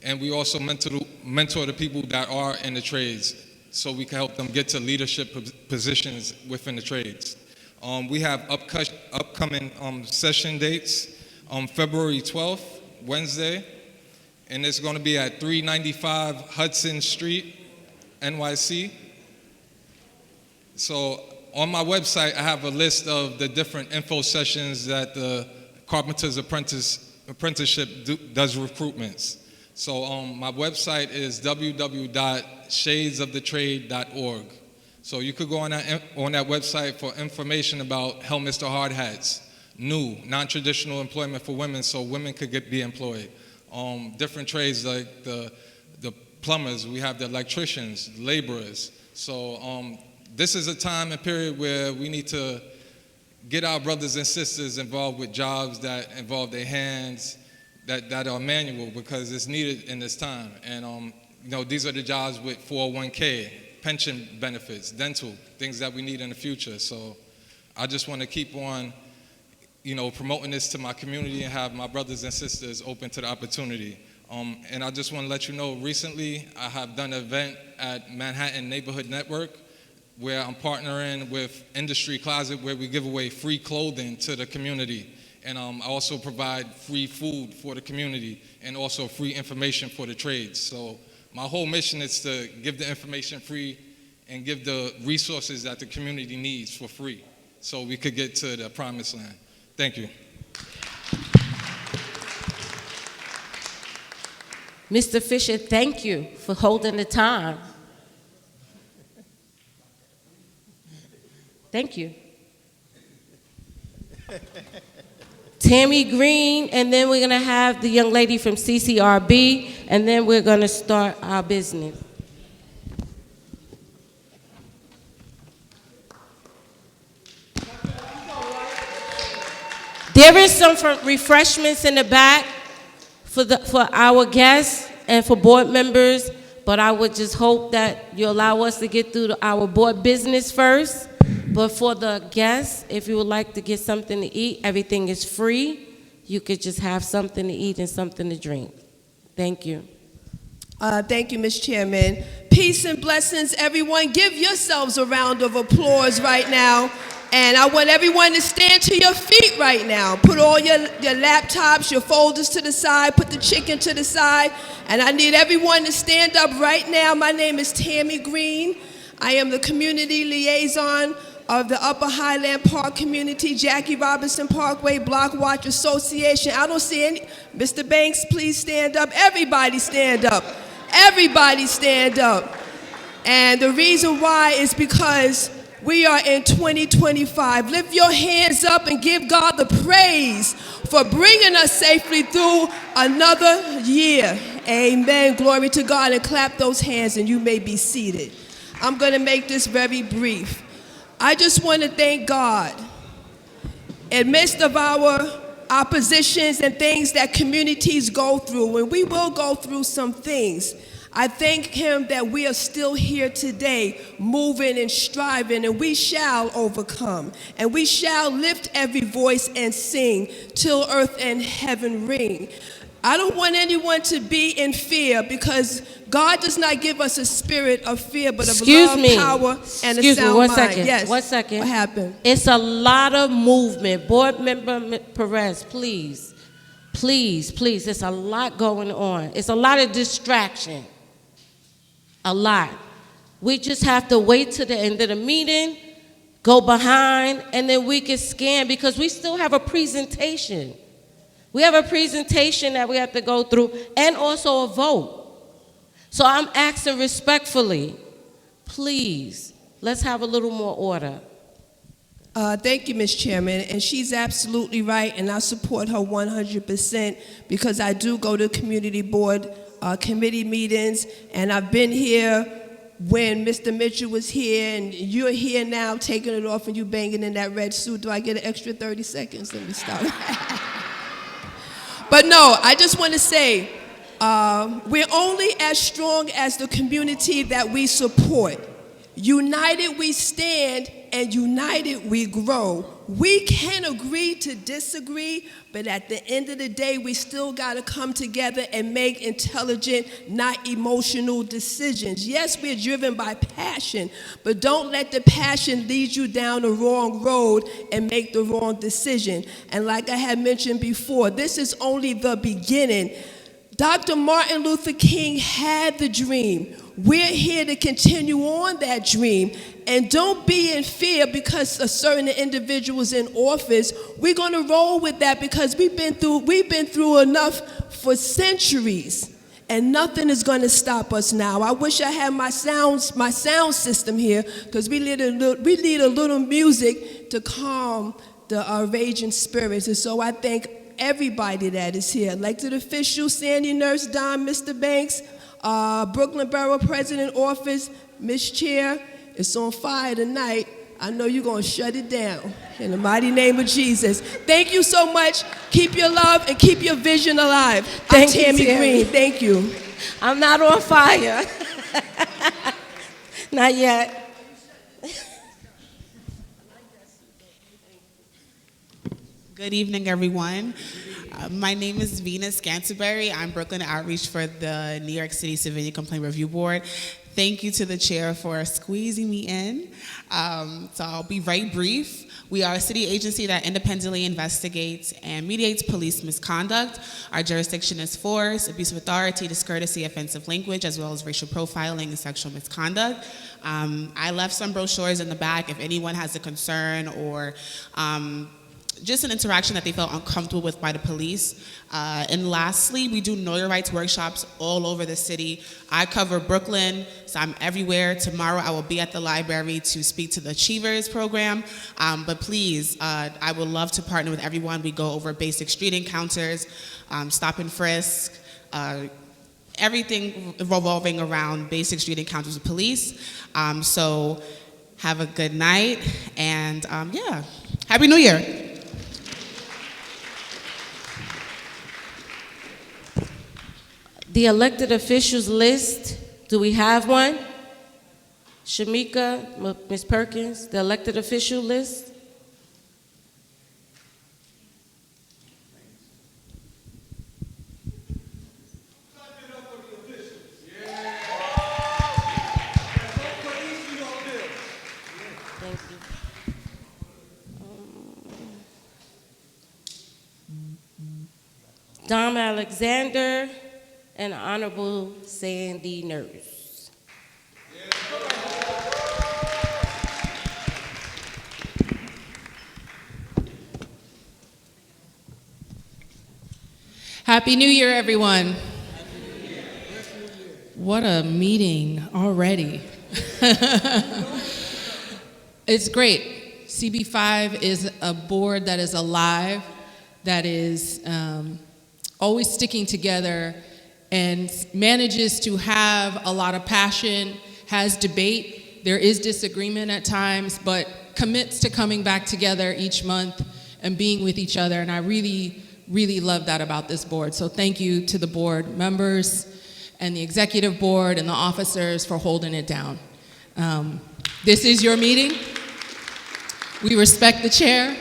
and we also mentor the people that are in the trades so we can help them get to leadership positions within the trades. We have upcoming session dates on February 12th, Wednesday, and it's going to be at 395 Hudson Street, NYC. So on my website, I have a list of the different info sessions that the Carpenter's Apprenticeship does recruitments. So my website is www.shadesofthetrade.org. So you could go on that website for information about Hell Mr. Hard Hats, new, non-traditional employment for women so women could be employed. Different trades like the plumbers, we have the electricians, laborers. So this is a time and period where we need to get our brothers and sisters involved with jobs that involve their hands, that are manual, because it's needed in this time. And these are the jobs with 401k, pension benefits, dental, things that we need in the future. So I just want to keep on, promoting this to my community and have my brothers and sisters open to the opportunity. And I just want to let you know, recently I have done an event at Manhattan Neighborhood Network where I'm partnering with Industry Closet, where we give away free clothing to the community. And I also provide free food for the community and also free information for the trades. So my whole mission is to give the information free and give the resources that the community needs for free so we could get to the promised land. Thank you. Mr. Fisher, thank you for holding the time. Thank you. Tammy Green, and then we're gonna have the young lady from CCRB, and then we're gonna start our business. There is some refreshments in the back for our guests and for board members, but I would just hope that you allow us to get through our board business first. But for the guests, if you would like to get something to eat, everything is free. You could just have something to eat and something to drink. Thank you. Thank you, Ms. Chairman. Peace and blessings, everyone. Give yourselves a round of applause right now. And I want everyone to stand to your feet right now. Put all your laptops, your folders to the side, put the chicken to the side. And I need everyone to stand up right now. My name is Tammy Green. I am the community liaison of the Upper Highland Park Community, Jackie Robinson Parkway Block Watch Association. I don't see any. Mr. Banks, please stand up. Everybody stand up. Everybody stand up. And the reason why is because we are in 2025. Lift your hands up and give God the praise for bringing us safely through another year. Amen. Glory to God. And clap those hands and you may be seated. I'm going to make this very brief. I just want to thank God. In midst of our oppositions and things that communities go through, and we will go through some things, I thank Him that we are still here today, moving and striving, and we shall overcome. And we shall lift every voice and sing till earth and heaven ring. I don't want anyone to be in fear, because God does not give us a spirit of fear, but of love, power, and a sound mind. Second. Yes. 1 second. What happened? It's a lot of movement. Board Member Perez, please. Please, please. There's a lot going on. It's a lot of distraction. A lot. We just have to wait to the end of the meeting, go behind, and then we can scan, because we still have a presentation. We have a presentation that we have to go through, and also a vote. So I'm asking respectfully, please, let's have a little more order. Thank you, Ms. Chairman, and she's absolutely right, and I support her 100%, because I do go to community board committee meetings, and I've been here when Mr. Mitchell was here, and you're here now taking it off and you banging in that red suit. Do I get an extra 30 seconds? Let me stop. But no, I just want to say, we're only as strong as the community that we support. United we stand, and united we grow. We can agree to disagree, but at the end of the day, we still got to come together and make intelligent, not emotional decisions. Yes, we're driven by passion, but don't let the passion lead you down the wrong road and make the wrong decision. And like I had mentioned before, this is only the beginning. Dr. Martin Luther King had the dream. We're here to continue on that dream. And don't be in fear because a certain individual is in office. We're going to roll with that because we've been through enough for centuries. And nothing is going to stop us now. I wish I had my sound system here because we need a little music to calm the raging spirits. And so I thank everybody that is here. Elected officials, Sandy Nurse, Don, Mr. Banks, Brooklyn Borough President Office, Ms. Chair. It's on fire tonight. I know you're going to shut it down. In the mighty name of Jesus. Thank you so much. Keep your love and keep your vision alive. I'm Tammy Green. Thank you. I'm not on fire. Not yet. Good evening, everyone. My name is Venus Canterbury. I'm Brooklyn Outreach for the New York City Civilian Complaint Review Board. Thank you to the chair for squeezing me in. So I'll be very brief. We are a city agency that independently investigates and mediates police misconduct. Our jurisdiction is force, abuse of authority, discourtesy, offensive language, as well as racial profiling and sexual misconduct. I left some brochures in the back if anyone has a concern or just an interaction that they felt uncomfortable with by the police. And lastly, we do Know Your Rights workshops all over the city. I cover Brooklyn, so I'm everywhere. Tomorrow I will be at the library to speak to the Achievers program. But please, I would love to partner with everyone. We go over basic street encounters, stop and frisk, everything revolving around basic street encounters with police. So have a good night, and yeah, Happy New Year. The elected officials list, do we have one? Shamika, Ms. Perkins, the elected official list? Thank you. Dom Alexander and Honorable Sandy Nurse. Happy New Year, everyone. What a meeting already. It's great. CB5 is a board that is alive, that is always sticking together and manages to have a lot of passion, has debate. There is disagreement at times, but commits to coming back together each month and being with each other. And I really, really love that about this board. So thank you to the board members and the executive board and the officers for holding it down. This is your meeting. We respect the chair.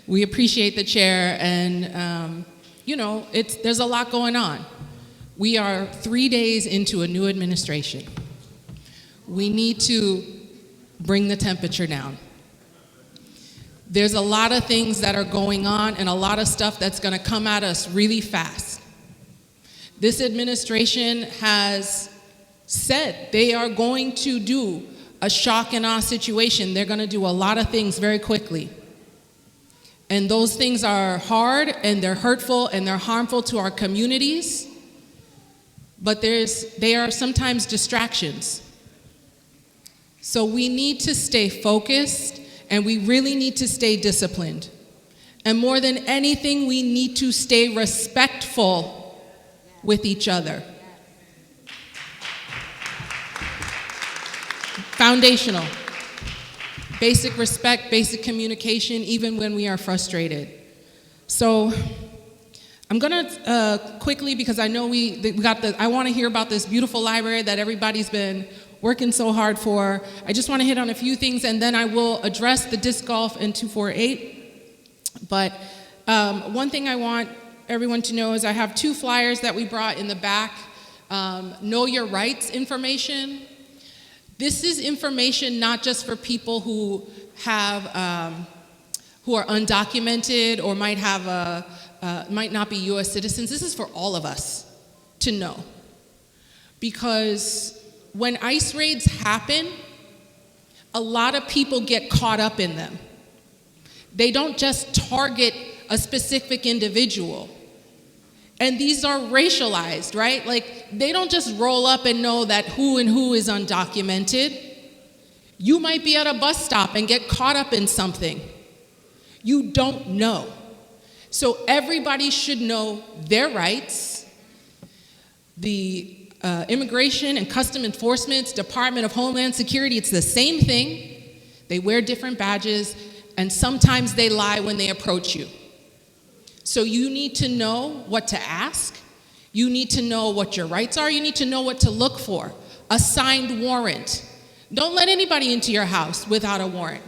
We appreciate the chair, and you know, there's a lot going on. We are 3 days into a new administration. We need to bring the temperature down. There's a lot of things that are going on and a lot of stuff that's going to come at us really fast. This administration has said they are going to do a shock and awe situation. They're going to do a lot of things very quickly. And those things are hard, and they're hurtful, and they're harmful to our communities. But they are sometimes distractions. So we need to stay focused, and we really need to stay disciplined. And more than anything, we need to stay respectful with each other. Foundational. Basic respect, basic communication, even when we are frustrated. So I'm gonna quickly, because I know I wanna hear about this beautiful library that everybody's been working so hard for. I just wanna hit on a few things, and then I will address the disc golf in 248. But one thing I want everyone to know is I have 2 flyers that we brought in the back. Know Your Rights information. This is information not just for people who have, who are undocumented or might not be U.S. citizens. This is for all of us to know. because when ICE raids happen, a lot of people get caught up in them. They don't just target a specific individual. And these are racialized, right? Like, they don't just roll up and know that who and who is undocumented. You might be at a bus stop and get caught up in something. You don't know. So everybody should know their rights. The Immigration and Custom Enforcement, Department of Homeland Security, it's the same thing. They wear different badges, and sometimes they lie when they approach you. So you need to know what to ask. You need to know what your rights are. You need to know what to look for. A signed warrant. Don't let anybody into your house without a warrant.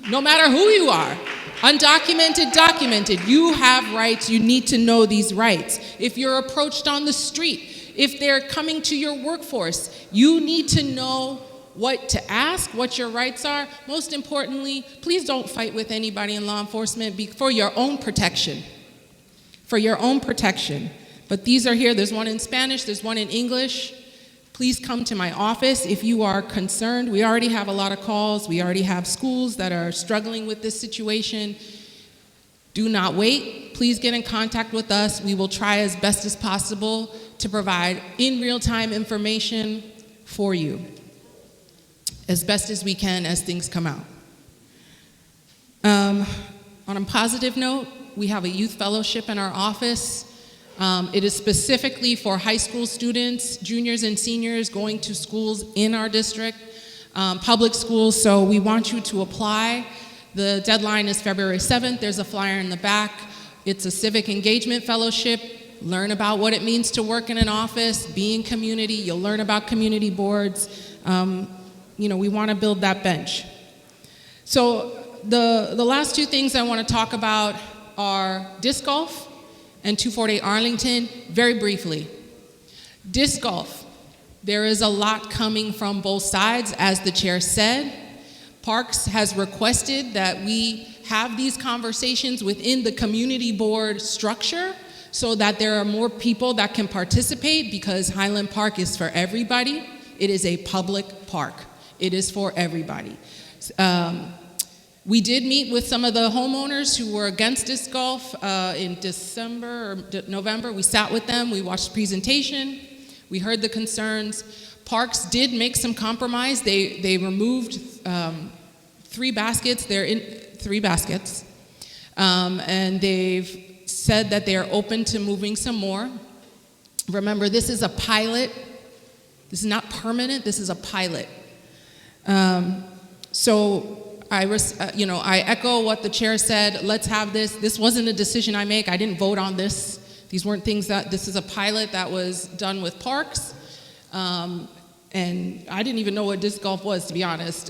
No matter who you are, undocumented, documented, you have rights. You need to know these rights. If you're approached on the street, if they're coming to your workforce, you need to know what to ask, what your rights are. Most importantly, please don't fight with anybody in law enforcement for your own protection. For your own protection. But these are here. There's one in Spanish, there's one in English. Please come to my office if you are concerned. We already have a lot of calls. We already have schools that are struggling with this situation. Do not wait. Please get in contact with us. We will try as best as possible to provide in real-time information for you as best as we can as things come out. On a positive note, we have a youth fellowship in our office. It is specifically for high school students, juniors and seniors going to schools in our district, public schools, so we want you to apply. The deadline is February 7th. There's a flyer in the back. It's a civic engagement fellowship. Learn about what it means to work in an office, be in community. You'll learn about community boards. We want to build that bench. So the last two things I want to talk about are disc golf and 248 Arlington, very briefly. Disc golf, there is a lot coming from both sides, as the chair said. Parks has requested that we have these conversations within the community board structure so that there are more people that can participate, because Highland Park is for everybody. It is a public park. It is for everybody. We did meet with some of the homeowners who were against disc golf in December or November. We sat with them, we watched the presentation, we heard the concerns. Parks did make some compromise. They removed 3 baskets. They're in 3 baskets. And they've said that they are open to moving some more. Remember, this is a pilot. This is not permanent, this is a pilot. So I echo what the chair said. Let's have this. This wasn't a decision I make. I didn't vote on this. These weren't things this is a pilot that was done with Parks. And I didn't even know what disc golf was, to be honest,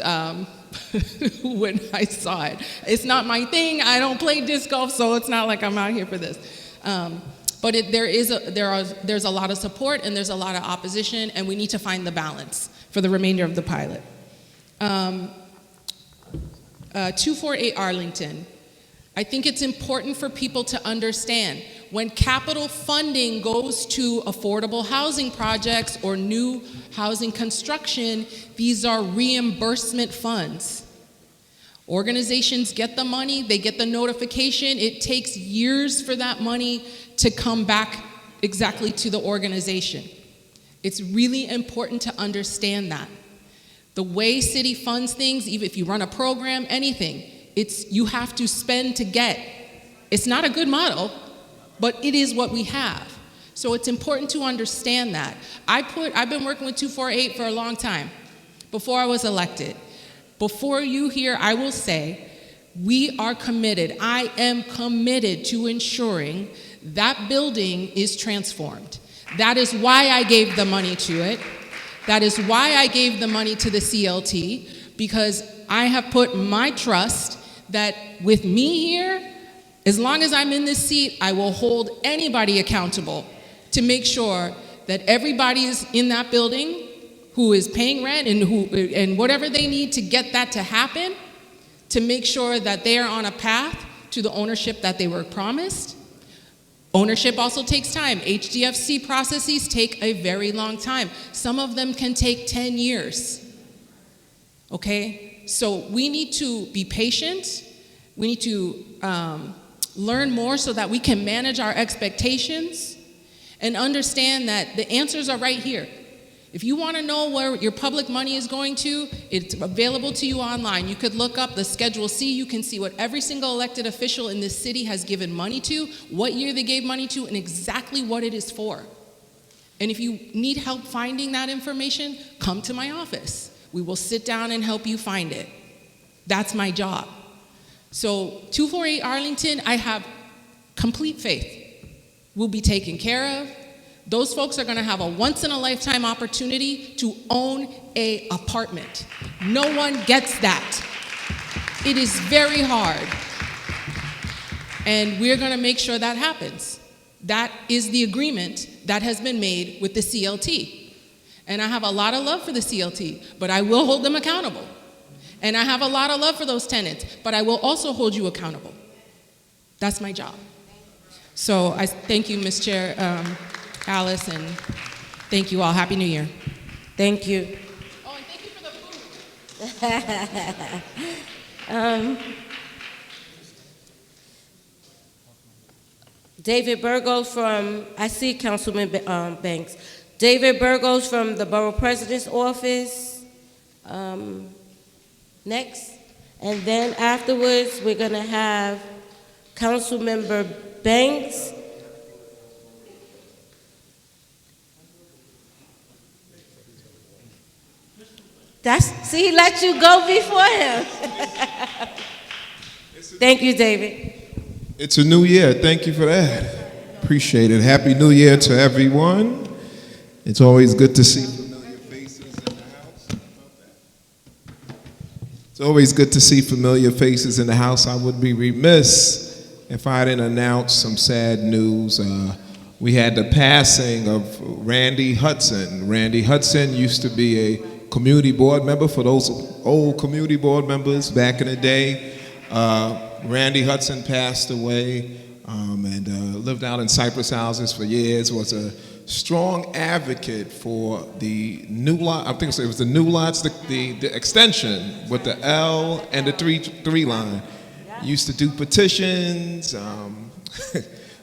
when I saw it. It's not my thing. I don't play disc golf, so it's not like I'm out here for this. But there's a lot of support and there's a lot of opposition, and we need to find the balance for the remainder of the pilot. 248 Arlington. I think it's important for people to understand when capital funding goes to affordable housing projects or new housing construction, these are reimbursement funds. Organizations get the money, they get the notification. It takes years for that money to come back exactly to the organization. It's really important to understand that. The way city funds things, even if you run a program, anything, you have to spend to get. It's not a good model, but it is what we have. So it's important to understand that. I've been working with 248 for a long time, before I was elected. Before you here, I will say, we are committed. I am committed to ensuring that building is transformed. That is why I gave the money to it. That is why I gave the money to the CLT, because I have put my trust that with me here, as long as I'm in this seat, I will hold anybody accountable to make sure that everybody is in that building who is paying rent and whatever they need to get that to happen, to make sure that they are on a path to the ownership that they were promised. Ownership also takes time. HDFC processes take a very long time. Some of them can take 10 years. Okay? So we need to be patient. We need to learn more so that we can manage our expectations and understand that the answers are right here. If you want to know where your public money is going to, it's available to you online. You could look up the Schedule C. You can see what every single elected official in this city has given money to, what year they gave money to, and exactly what it is for. And if you need help finding that information, come to my office. We will sit down and help you find it. That's my job. So 248 Arlington, I have complete faith will be taken care of. Those folks are going to have a once-in-a-lifetime opportunity to own an apartment. No one gets that. It is very hard. And we're going to make sure that happens. That is the agreement that has been made with the CLT. And I have a lot of love for the CLT, but I will hold them accountable. And I have a lot of love for those tenants, but I will also hold you accountable. That's my job. So I thank you, Ms. Chair, Alice, and thank you all. Happy New Year. Thank you. Oh, and thank you for the food. David Burgos from, I see Councilman Banks. David Burgos from the Borough President's Office. Next. And then afterwards, we're going to have Councilmember Banks. See, he let you go before him. Thank you, David. It's a new year. Thank you for that. Appreciate it. Happy New Year to everyone. It's always good to see familiar faces in the house. It's always good to see familiar faces in the house. I would be remiss if I didn't announce some sad news. We had the passing of Randy Hudson. Randy Hudson used to be a community board member. For those old community board members back in the day, Randy Hudson passed away and lived out in Cypress houses for years, was a strong advocate for the new lot. I think it was the new lots, the extension with the L and the three line. Used to do petitions.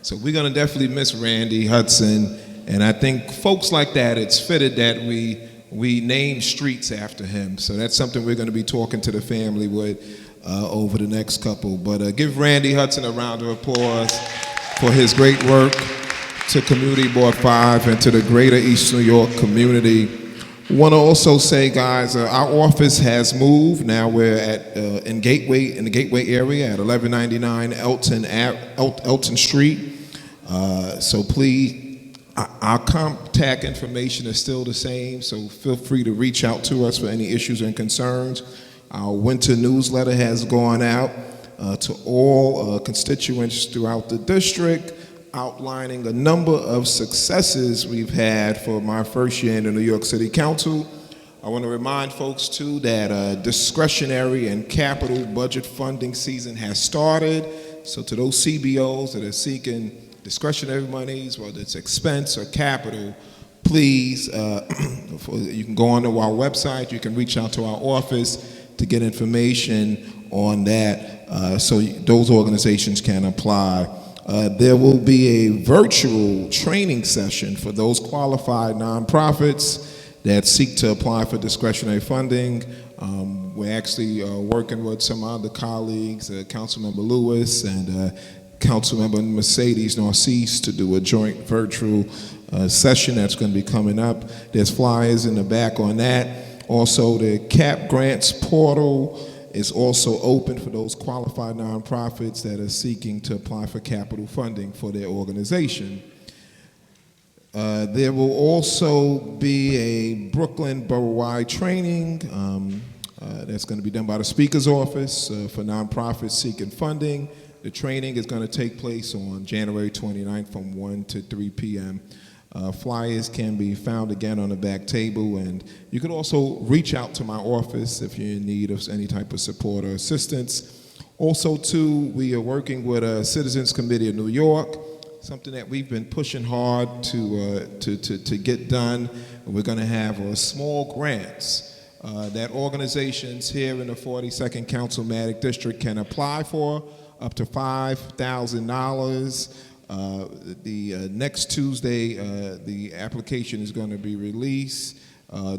So we're going to definitely miss Randy Hudson. And I think folks like that, it's fitted that we name streets after him. So that's something we're going to be talking to the family with over the next couple. But give Randy Hudson a round of applause for his great work to Community Board 5 and to the greater East New York community. Want to also say, guys, our office has moved. Now we're at in the Gateway area at 1199 Elton Street. So please, our contact information is still the same, so feel free to reach out to us for any issues and concerns. Our winter newsletter has gone out to all constituents throughout the district, outlining a number of successes we've had for my first year in the New York City Council. I want to remind folks, too, that discretionary and capital budget funding season has started. So to those CBOs that are seeking discretionary monies, whether it's expense or capital, please, you can go onto our website, you can reach out to our office to get information on that so those organizations can apply. There will be a virtual training session for those qualified nonprofits that seek to apply for discretionary funding. We're actually working with some other colleagues, Councilmember Lewis and Councilmember Mercedes Narcisse, to do a joint virtual session that's going to be coming up. There's flyers in the back on that. Also, the CAP Grants portal is also open for those qualified nonprofits that are seeking to apply for capital funding for their organization. There will also be a Brooklyn borough-wide training that's going to be done by the Speaker's Office for nonprofits seeking funding. The training is going to take place on January 29th from 1 to 3 p.m. Flyers can be found again on the back table, and you can also reach out to my office if you're in need of any type of support or assistance. Also, too, we are working with a Citizens Committee of New York something that we've been pushing hard to get done. We're going to have small grants that organizations here in the 42nd Councilmatic District can apply for, up to $5,000. The next Tuesday, the application is going to be released,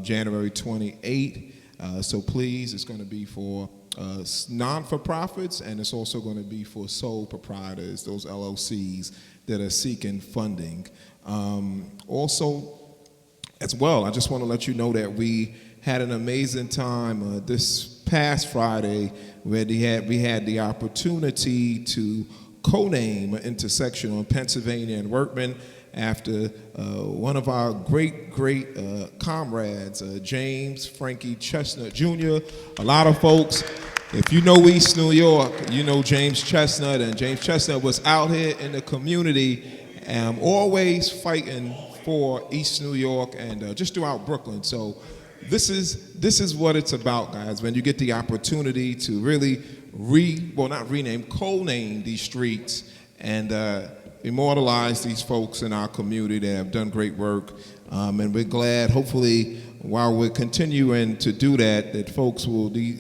January 28th. So please, it's going to be for non-for-profits, and it's also going to be for sole proprietors, those LLCs that are seeking funding. Also, as well, I just want to let you know that we had an amazing time this past Friday where we had the opportunity to co-name an intersection on Pennsylvania and Workman after one of our great comrades, James Frankie Chestnut Jr. A lot of folks, if you know East New York, you know James Chestnut, and James Chestnut was out here in the community always fighting for East New York and just throughout Brooklyn. So this is what it's about, guys, when you get the opportunity to really co-name these streets and immortalize these folks in our community that have done great work. And we're glad, hopefully, while we're continuing to do that, the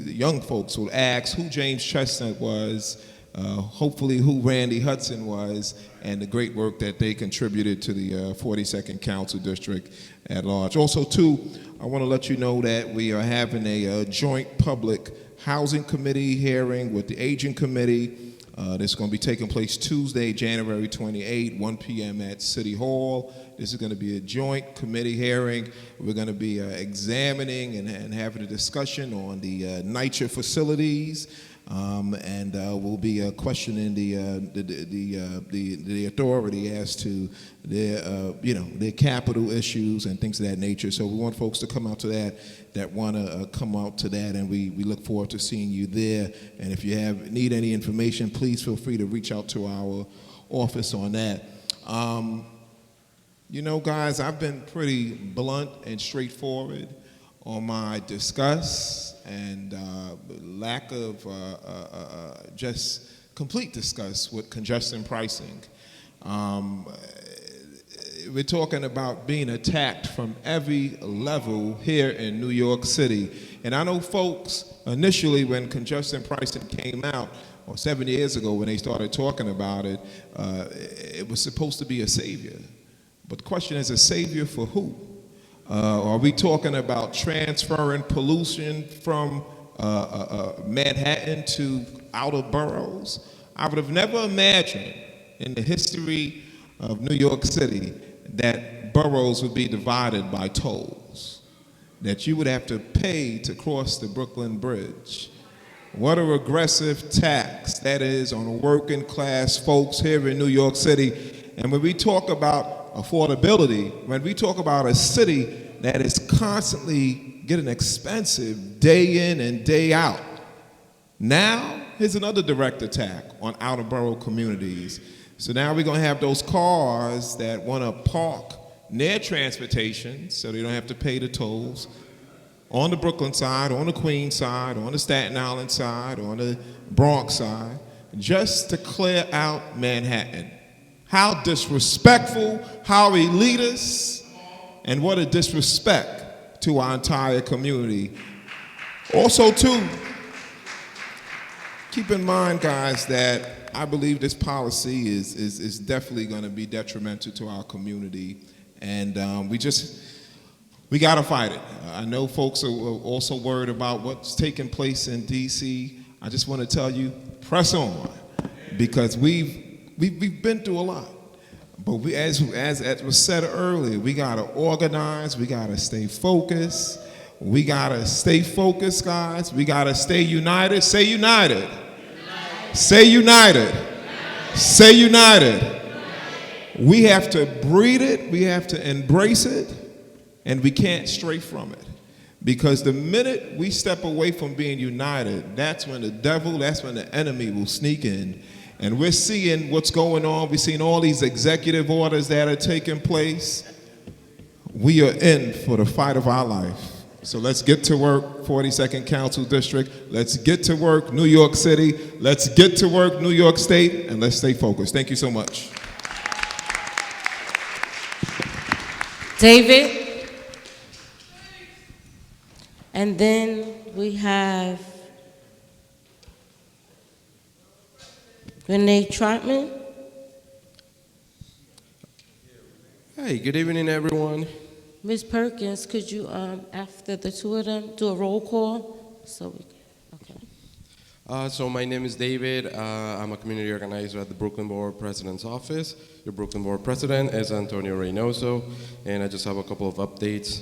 young folks will ask who James Chestnut was, hopefully who Randy Hudson was, and the great work that they contributed to the 42nd Council District at large. Also, too, I want to let you know that we are having a joint public housing committee hearing with the Aging Committee. This is going to be taking place Tuesday, January 28, 1 p.m. at City Hall. This is going to be a joint committee hearing. We're going to be examining and having a discussion on the NYCHA facilities, and we'll be questioning the authority as to their capital issues and things of that nature. So we want folks to come out to that want to come out to that, and we look forward to seeing you there. And if you need any information, please feel free to reach out to our office on that. Guys, I've been pretty blunt and straightforward on my disgust and lack of just complete disgust with congestion pricing. We're talking about being attacked from every level here in New York City. And I know folks, initially when congestion pricing came out, or 7 years ago when they started talking about it, it was supposed to be a savior. But the question is, a savior for who? Are we talking about transferring pollution from Manhattan to outer boroughs? I would have never imagined in the history of New York City that boroughs would be divided by tolls, that you would have to pay to cross the Brooklyn Bridge. What a regressive tax that is on working class folks here in New York City. And when we talk about affordability, when we talk about a city that is constantly getting expensive day in and day out, now here's another direct attack on outer borough communities. So now we're going to have those cars that want to park near transportation so they don't have to pay the tolls on the Brooklyn side, on the Queens side, on the Staten Island side, on the Bronx side, just to clear out Manhattan. How disrespectful, how elitist, and what a disrespect to our entire community. Also, too, keep in mind, guys, that I believe this policy is definitely going to be detrimental to our community, and we got to fight it. I know folks are also worried about what's taking place in D.C. I just want to tell you, press on, because we've been through a lot. But we, as was said earlier, we got to organize, we got to stay focused. We got to stay focused, guys. We got to stay united. Say united. Say united. Say united. We have to breed it. We have to embrace it. And we can't stray from it. Because the minute we step away from being united, that's when the devil, that's when the enemy will sneak in. And we're seeing what's going on. We're seeing all these executive orders that are taking place. We are in for the fight of our life. So let's get to work, 42nd Council District. Let's get to work, New York City. Let's get to work, New York State. And let's stay focused. Thank you so much. David. And then we have Renee Trotman. Hey, good evening, everyone. Ms. Perkins, could you, after the two of them, do a roll call? So my name is David. I'm a community organizer at the Brooklyn Board President's Office. Your Brooklyn Board President is Antonio Reynoso, and I just have a couple of updates.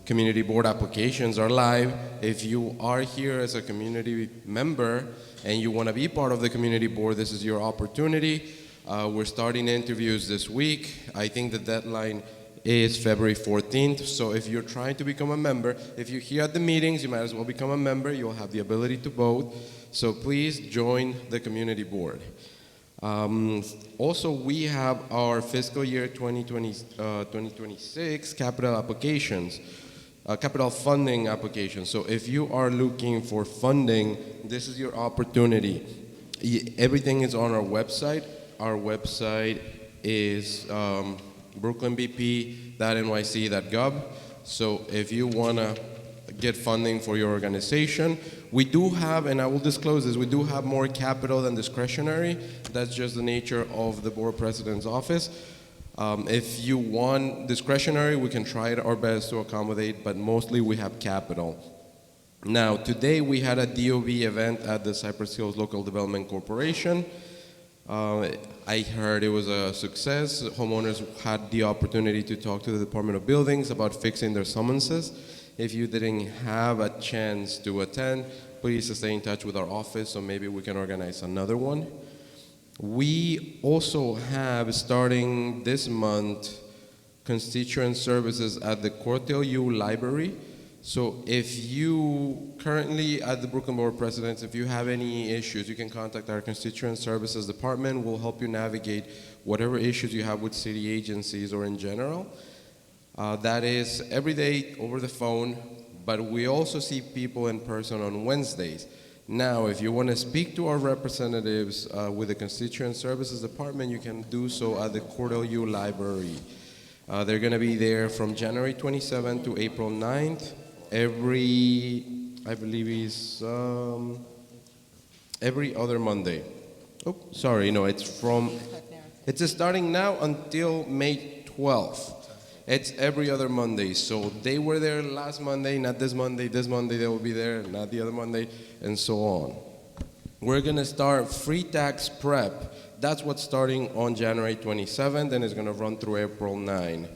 Community board applications are live. If you are here as a community member and you want to be part of the community board, this is your opportunity. We're starting interviews this week. I think the deadline is February 14th. So if you're trying to become a member, if you're here at the meetings, you might as well become a member. You'll have the ability to vote. So please join the community board. Also, we have our fiscal year 2026 capital applications, capital funding applications. So if you are looking for funding, this is your opportunity. Everything is on our website. Our website is brooklynbp.nyc.gov. So if you want to get funding for your organization, we do have, and I will disclose this, we do have more capital than discretionary. That's just the nature of the board president's office. If you want discretionary, we can try our best to accommodate, but mostly we have capital. Now, today we had a DOB event at the Cypress Hills Local Development Corporation. I heard it was a success. Homeowners had the opportunity to talk to the Department of Buildings about fixing their summonses. If you didn't have a chance to attend, please stay in touch with our office so maybe we can organize another one. We also have, starting this month, constituent services at the Cortel U Library. So if you currently at the Brooklyn Board of Presidents, if you have any issues, you can contact our Constituent Services Department. We'll help you navigate whatever issues you have with city agencies or in general. That is every day over the phone, but we also see people in person on Wednesdays. Now, if you want to speak to our representatives with the Constituent Services Department, you can do so at the Cortel U Library. They're going to be there from January 27th to April 9th. I believe it's every other Monday. Oh, sorry, no, it's starting now until May 12th. It's every other Monday. So they were there last Monday, not this Monday. This Monday they will be there, not the other Monday, and so on. We're gonna start free tax prep. That's what's starting on January 27th, and it's gonna run through April 9.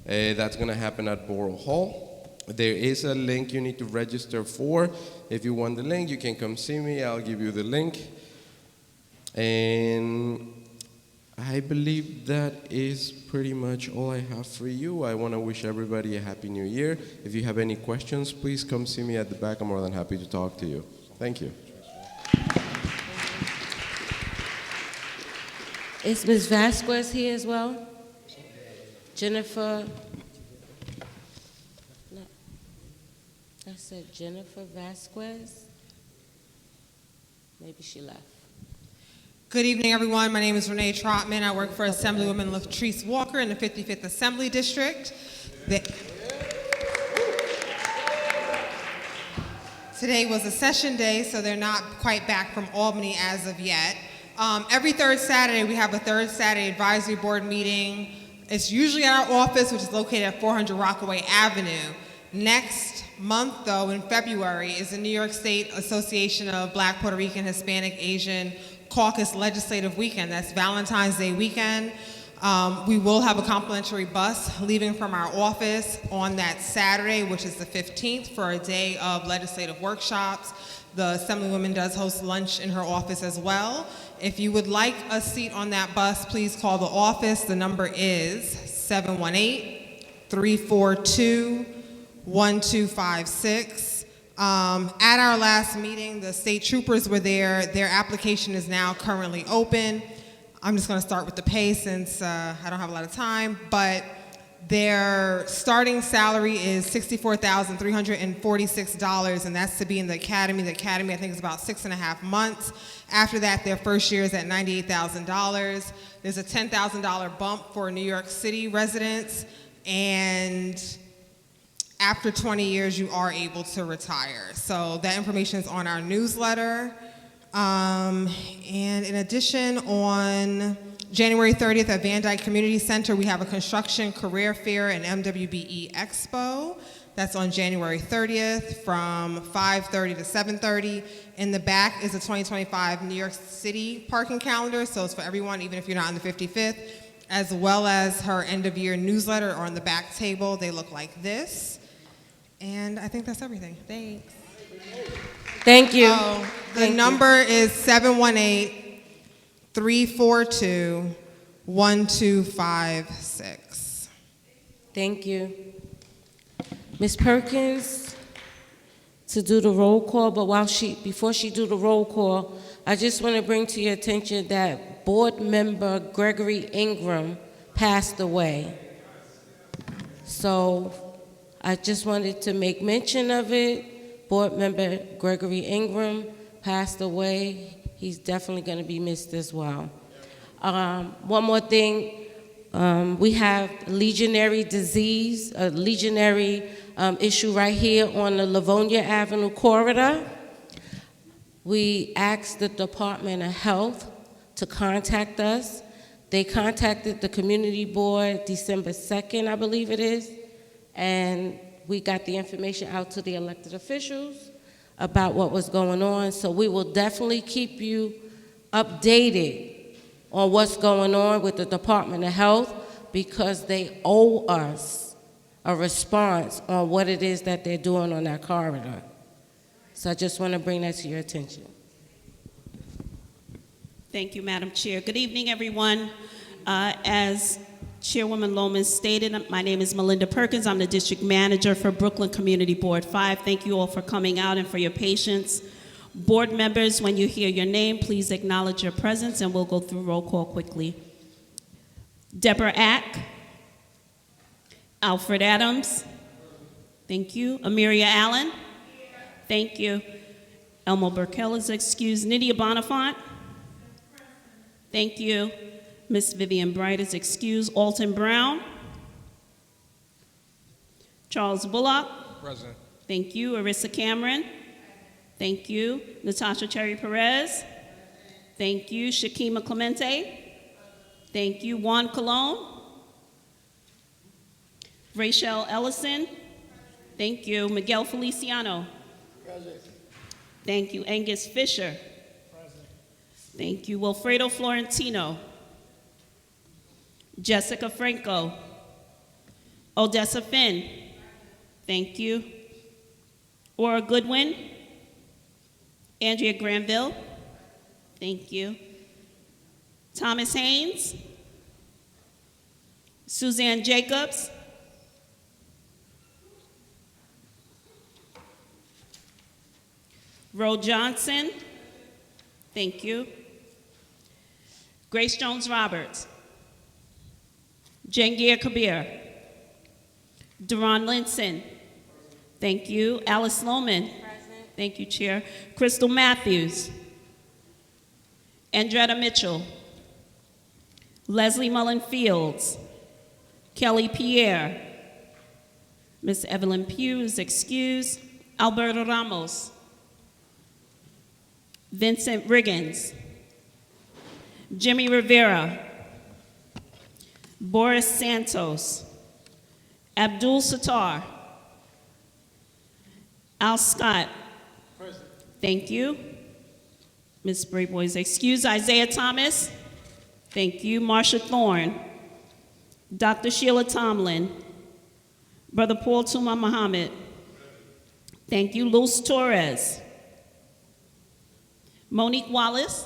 That's gonna happen at Borough Hall. There is a link you need to register for. If you want the link, you can come see me. I'll give you the link. And I believe that is pretty much all I have for you. I want to wish everybody a Happy New Year. If you have any questions, please come see me at the back. I'm more than happy to talk to you. Thank you. Is Ms. Vasquez here as well? Jennifer? No. I said Jennifer Vasquez. Maybe she left. Good evening, everyone. My name is Renee Trotman. I work for Assemblywoman Latrice Walker in the 55th Assembly District. Today was a session day, so they're not quite back from Albany as of yet. Every third Saturday, we have a third Saturday advisory board meeting. It's usually at our office, which is located at 400 Rockaway Avenue. Next month, though, in February, is the New York State Association of Black, Puerto Rican, Hispanic, Asian Caucus Legislative Weekend. That's Valentine's Day weekend. We will have a complimentary bus leaving from our office on that Saturday, which is the 15th, for a day of legislative workshops. The Assemblywoman does host lunch in her office as well. If you would like a seat on that bus, please call the office. The number is 718-342-1256. At our last meeting, the state troopers were there. Their application is now currently open. I'm just going to start with the pay since I don't have a lot of time, but their starting salary is $64,346, and that's to be in the academy. The academy, I think, is about 6.5 months. After that, their first year is at $98,000. There's a $10,000 bump for New York City residents, and after 20 years, you are able to retire. So that information is on our newsletter. And in addition, on January 30th at Van Dyke Community Center, we have a construction career fair and MWBE Expo. That's on January 30th from 5:30 to 7:30. In the back is the 2025 New York City parking calendar, so it's for everyone, even if you're not on the 55th, as well as her end-of-year newsletter are on the back table. They look like this. And I think that's everything. Thanks. Thank you. The number is 718-342-1256. Thank you. Ms. Perkins to do the roll call, but before she do the roll call, I just want to bring to your attention that board member Gregory Ingram passed away. So I just wanted to make mention of it. Board member Gregory Ingram passed away. He's definitely going to be missed as well. One more thing. We have legionary disease, a legionary issue right here on the Livonia Avenue corridor. We asked the Department of Health to contact us. They contacted the community board December 2nd, I believe it is, and we got the information out to the elected officials about what was going on. So we will definitely keep you updated on what's going on with the Department of Health, because they owe us a response on what it is that they're doing on that corridor. So I just want to bring that to your attention. Thank you, Madam Chair. Good evening, everyone. As Chairwoman Lomas stated, my name is Melinda Perkins. I'm the District Manager for Brooklyn Community Board 5. Thank you all for coming out and for your patience. Board members, when you hear your name, please acknowledge your presence, and we'll go through roll call quickly. Deborah Ack. Alfred Adams. Thank you. Amelia Allen. Thank you. Elmo Burkell is excused. Nydia Bonifant. Thank you. Miss Vivian Bright is excused. Alton Brown. Charles Bullock. Present. Thank you. Arissa Cameron. Thank you. Natasha Cherry Perez. Thank you. Shakima Clemente. Thank you. Juan Colon. Rachel Ellison. Thank you. Miguel Feliciano. Present. Thank you. Angus Fisher. Present. Thank you. Wilfredo Florentino. Jessica Franco. Odessa Finn. Thank you. Aura Goodwin. Andrea Granville. Thank you. Thomas Haynes. Suzanne Jacobs. Ro Johnson. Thank you. Grace Jones Roberts. Jangir Kabir. Deron Linson. Thank you. Alice Lohman. Thank you, Chair. Crystal Matthews. Andretta Mitchell. Leslie Mullen Fields. Kelly Pierre. Miss Evelyn Pugh is excused. Alberto Ramos. Vincent Riggins. Jimmy Rivera. Boris Santos. Abdul Sattar. Al Scott. Present. Thank you. Ms. Brayboy is excused. Isaiah Thomas. Thank you. Marsha Thorne. Dr. Sheila Tomlin. Brother Paul Tuma Muhammad. Thank you. Luz Torres. Monique Wallace.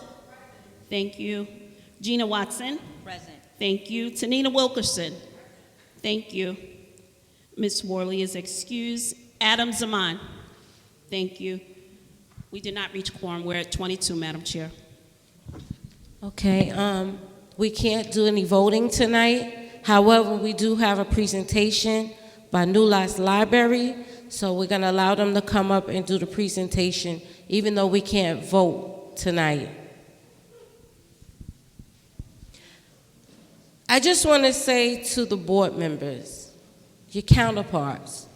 Thank you. Gina Watson. Present. Thank you. Tanina Wilkerson. Thank you. Ms. Worley is excused. Adam Zaman. Thank you. We did not reach quorum. We're at 22, Madam Chair. Okay, we can't do any voting tonight. However, we do have a presentation by New Lots Library, so we're going to allow them to come up and do the presentation, even though we can't vote tonight. I just want to say to the board members, your counterparts,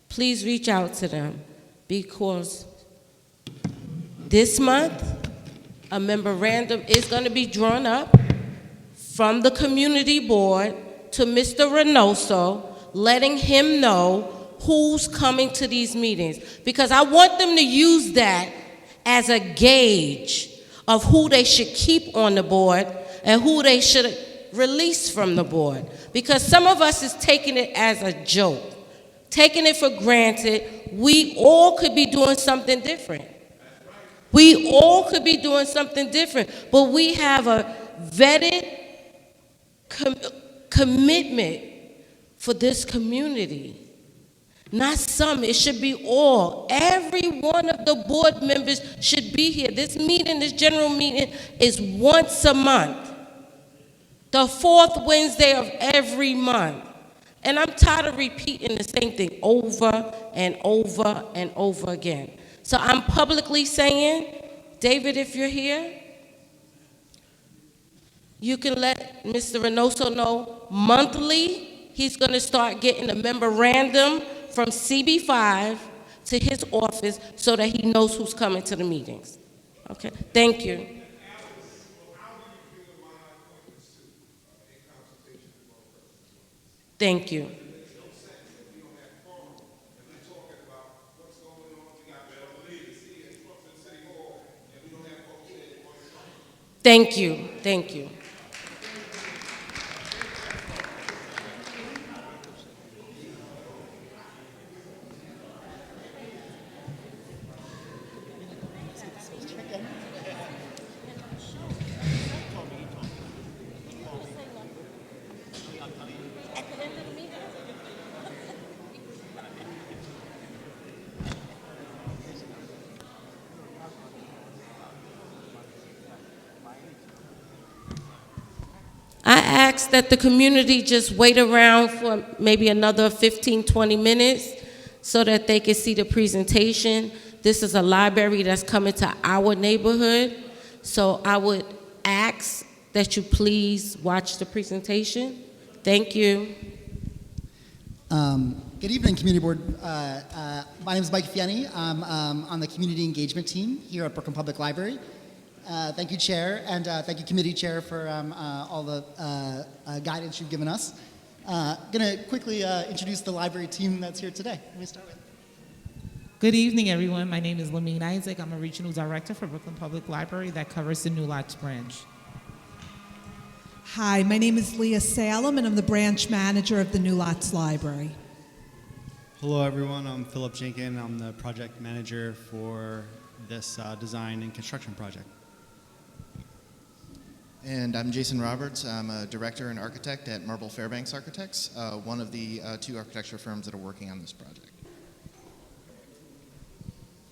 please reach out to them, because this month, a memorandum is going to be drawn up from the community board to Mr. Reynoso, letting him know who's coming to these meetings. Because I want them to use that as a gauge of who they should keep on the board and who they should release from the board. Because some of us is taking it as a joke, taking it for granted. We all could be doing something different. We all could be doing something different, but we have a vetted commitment for this community. Not some, it should be all. Every one of the board members should be here. This meeting, this general meeting, is once a month, the fourth Wednesday of every month. And I'm tired of repeating the same thing over and over and over again. So I'm publicly saying, David, if you're here, you can let Mr. Reynoso know monthly he's going to start getting a memorandum from CB5 to his office so that he knows who's coming to the meetings. Okay, thank you. Thank you. Thank you, thank you. I ask that the community just wait around for maybe another 15, 20 minutes so that they can see the presentation. This is a library that's coming to our neighborhood, so I would ask that you please watch the presentation. Thank you. Good evening, Community Board. My name is Mike Fieni. I'm on the Community Engagement team here at Brooklyn Public Library. Thank you, Chair, and thank you, Committee Chair, for all the guidance you've given us. Going to quickly introduce the library team that's here today. Let me start with. Good evening, everyone. My name is Lamine Isaac. I'm a Regional Director for Brooklyn Public Library that covers the New Lots branch. Hi, my name is Leah Salem, and I'm the branch manager of the New Lots Library. Hello, everyone. I'm Philip Jenkin. I'm the project manager for this design and construction project. And I'm Jason Roberts. I'm a director and architect at Marble Fairbanks Architects, one of the two architecture firms that are working on this project.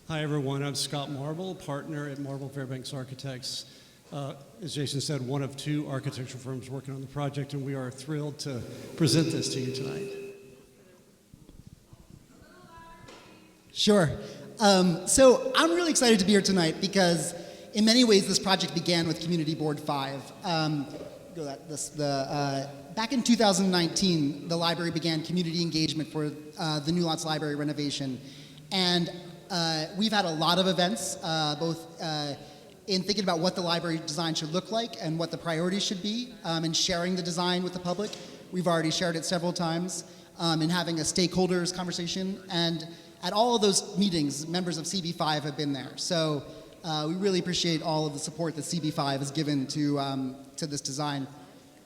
Hi, everyone. I'm Scott Marble, partner at Marble Fairbanks Architects. As Jason said, one of two architecture firms working on the project, and we are thrilled to present this to you tonight. Sure. So I'm really excited to be here tonight because in many ways this project began with Community Board 5. Back in 2019, the library began community engagement for the New Lots Library renovation. And we've had a lot of events, both in thinking about what the library design should look like and what the priorities should be, and sharing the design with the public. We've already shared it several times, and having a stakeholders conversation. And at all of those meetings, members of CB5 have been there. So we really appreciate all of the support that CB5 has given to this design.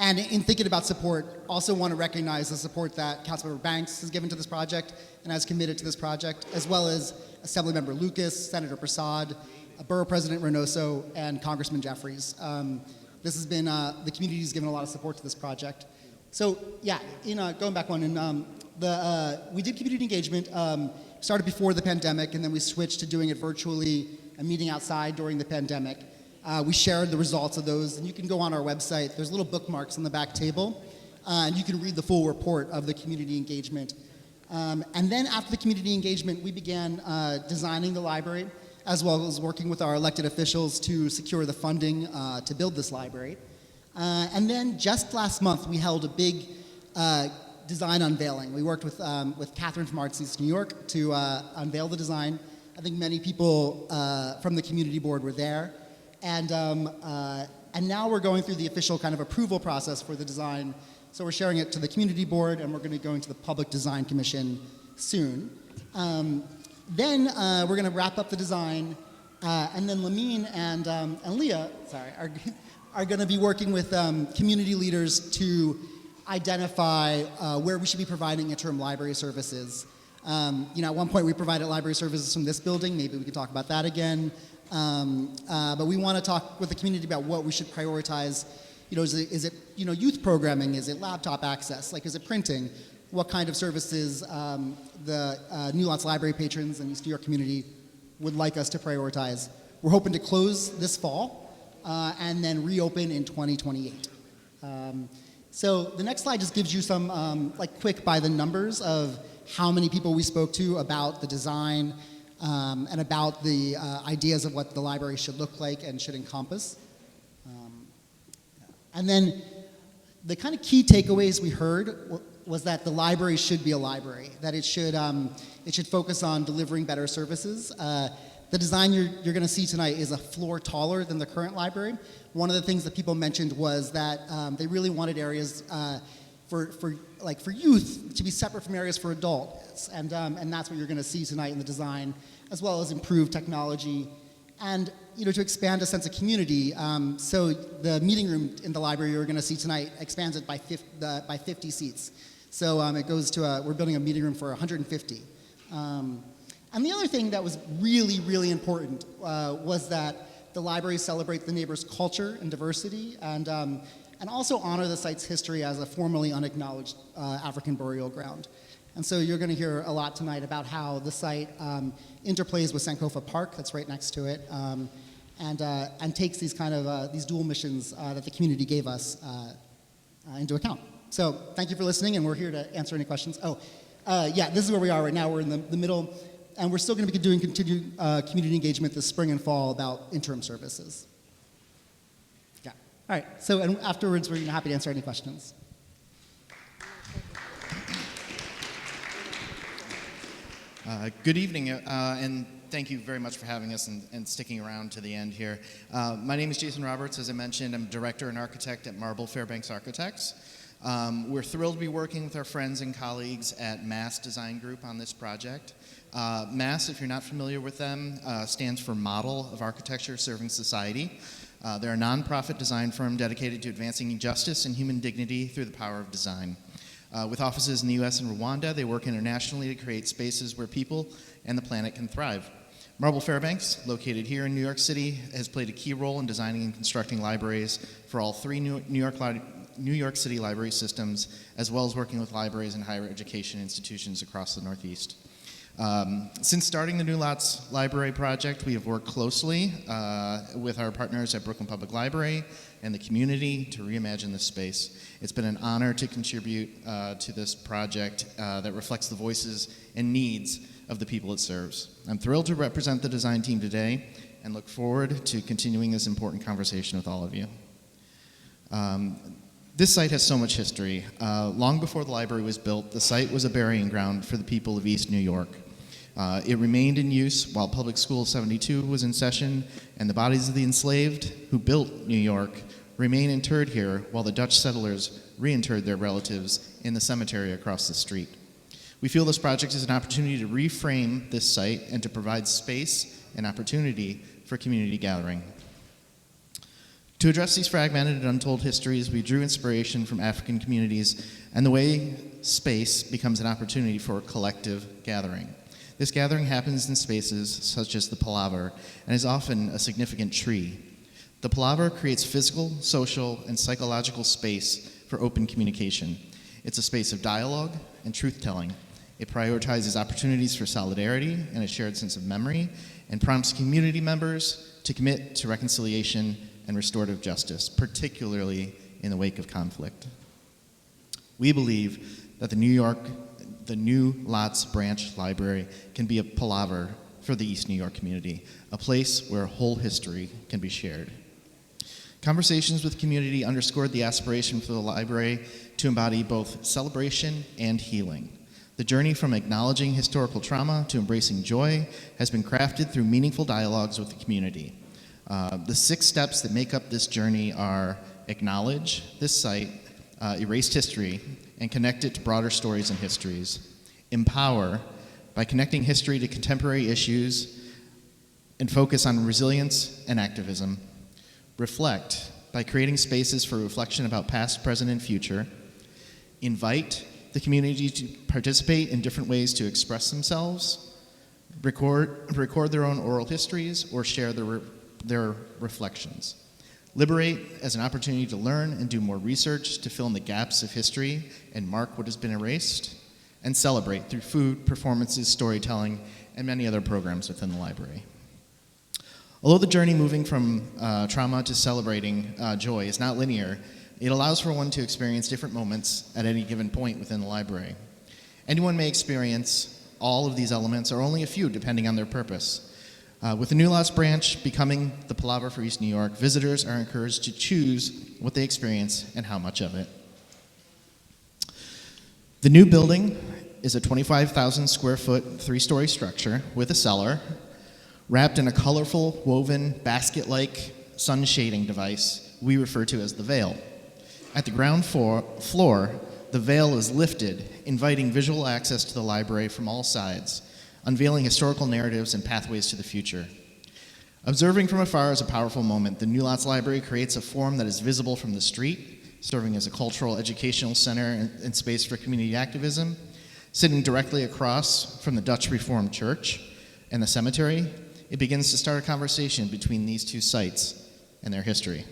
And in thinking about support, also want to recognize the support that Councilmember Banks has given to this project and has committed to this project, as well as Assemblymember Lucas, Senator Prasad, Borough President Reynoso, and Congressman Jeffries. This has been, the community has given a lot of support to this project. So yeah, going back one, we did community engagement, started before the pandemic, and then we switched to doing it virtually and meeting outside during the pandemic. We shared the results of those, and you can go on our website. There's little bookmarks on the back table, and you can read the full report of the community engagement. And then after the community engagement, we began designing the library, as well as working with our elected officials to secure the funding to build this library. And then just last month, we held a big design unveiling. We worked with Catherine from Arts East New York to unveil the design. I think many people from the community board were there. And now we're going through the official kind of approval process for the design. So we're sharing it to the community board, and we're going to be going to the Public Design Commission soon. Then we're going to wrap up the design, and then Lamine and Leah, are going to be working with community leaders to identify where we should be providing interim library services. At one point we provided library services from this building. Maybe we could talk about that again. But we want to talk with the community about what we should prioritize. Is it youth programming? Is it laptop access? Is it printing? What kind of services the New Lots Library patrons and East New York community would like us to prioritize? We're hoping to close this fall and then reopen in 2028. So the next slide just gives you some quick by the numbers of how many people we spoke to about the design and about the ideas of what the library should look like and should encompass. And then the kind of key takeaways we heard was that the library should be a library, that it should focus on delivering better services. The design you're going to see tonight is a floor taller than the current library. One of the things that people mentioned was that they really wanted areas for youth to be separate from areas for adults, and that's what you're going to see tonight in the design, as well as improved technology, and to expand a sense of community. So the meeting room in the library you're going to see tonight expands it by 50 seats. So it goes to we're building a meeting room for 150. And the other thing that was really, really important was that the library celebrate the neighbor's culture and diversity, and also honor the site's history as a formerly unacknowledged African burial ground. And so you're going to hear a lot tonight about how the site interplays with Sankofa Park, that's right next to it, and takes these kind of these dual missions that the community gave us into account. So thank you for listening, and we're here to answer any questions. This is where we are right now. We're in the middle, and we're still going to be doing continued community engagement this spring and fall about interim services. Yeah. All right. So and afterwards, we're happy to answer any questions. Good evening, and thank you very much for having us and sticking around to the end here. My name is Jason Roberts. As I mentioned, I'm director and architect at Marble Fairbanks Architects. We're thrilled to be working with our friends and colleagues at Mass Design Group on this project. Mass, if you're not familiar with them, stands for Model of Architecture Serving Society. They're a nonprofit design firm dedicated to advancing justice and human dignity through the power of design. With offices in the U.S. and Rwanda, they work internationally to create spaces where people and the planet can thrive. Marble Fairbanks, located here in New York City, has played a key role in designing and constructing libraries for all three New York City library systems, as well as working with libraries and higher education institutions across the Northeast. Since starting the New Lots Library project, we have worked closely with our partners at Brooklyn Public Library and the community to reimagine this space. It's been an honor to contribute to this project that reflects the voices and needs of the people it serves. I'm thrilled to represent the design team today and look forward to continuing this important conversation with all of you. This site has so much history. Long before the library was built, the site was a burying ground for the people of East New York. It remained in use while Public School 72 was in session, and the bodies of the enslaved who built New York remain interred here while the Dutch settlers reinterred their relatives in the cemetery across the street. We feel this project is an opportunity to reframe this site and to provide space and opportunity for community gathering. To address these fragmented and untold histories, we drew inspiration from African communities and the way space becomes an opportunity for collective gathering. This gathering happens in spaces such as the palaver and is often a significant tree. The palaver creates physical, social, and psychological space for open communication. It's a space of dialogue and truth-telling. It prioritizes opportunities for solidarity and a shared sense of memory, and prompts community members to commit to reconciliation and restorative justice, particularly in the wake of conflict. We believe that the New Lots Branch Library can be a palaver for the East New York community, a place where whole history can be shared. Conversations with community underscored the aspiration for the library to embody both celebration and healing. The journey from acknowledging historical trauma to embracing joy has been crafted through meaningful dialogues with the community. The 6 steps that make up this journey are acknowledge this site, erased history, and connect it to broader stories and histories. Empower, by connecting history to contemporary issues and focus on resilience and activism. Reflect, by creating spaces for reflection about past, present, and future. Invite the community to participate in different ways to express themselves, record their own oral histories, or share their reflections. Liberate as an opportunity to learn and do more research to fill in the gaps of history and mark what has been erased. And celebrate through food, performances, storytelling, and many other programs within the library. Although the journey moving from trauma to celebrating joy is not linear, it allows for one to experience different moments at any given point within the library. Anyone may experience all of these elements, or only a few, depending on their purpose. With the New Lots branch becoming the Palaver for East New York, visitors are encouraged to choose what they experience and how much of it. The new building is a 25,000 square foot, 3-story structure with a cellar, wrapped in a colorful, woven, basket-like sun shading device we refer to as the veil. At the ground floor, the veil is lifted, inviting visual access to the library from all sides, unveiling historical narratives and pathways to the future. Observing from afar is a powerful moment. The New Lots Library creates a forum that is visible from the street, serving as a cultural educational center and space for community activism. Sitting directly across from the Dutch Reformed Church and the cemetery, it begins to start a conversation between these 2 sites and their history.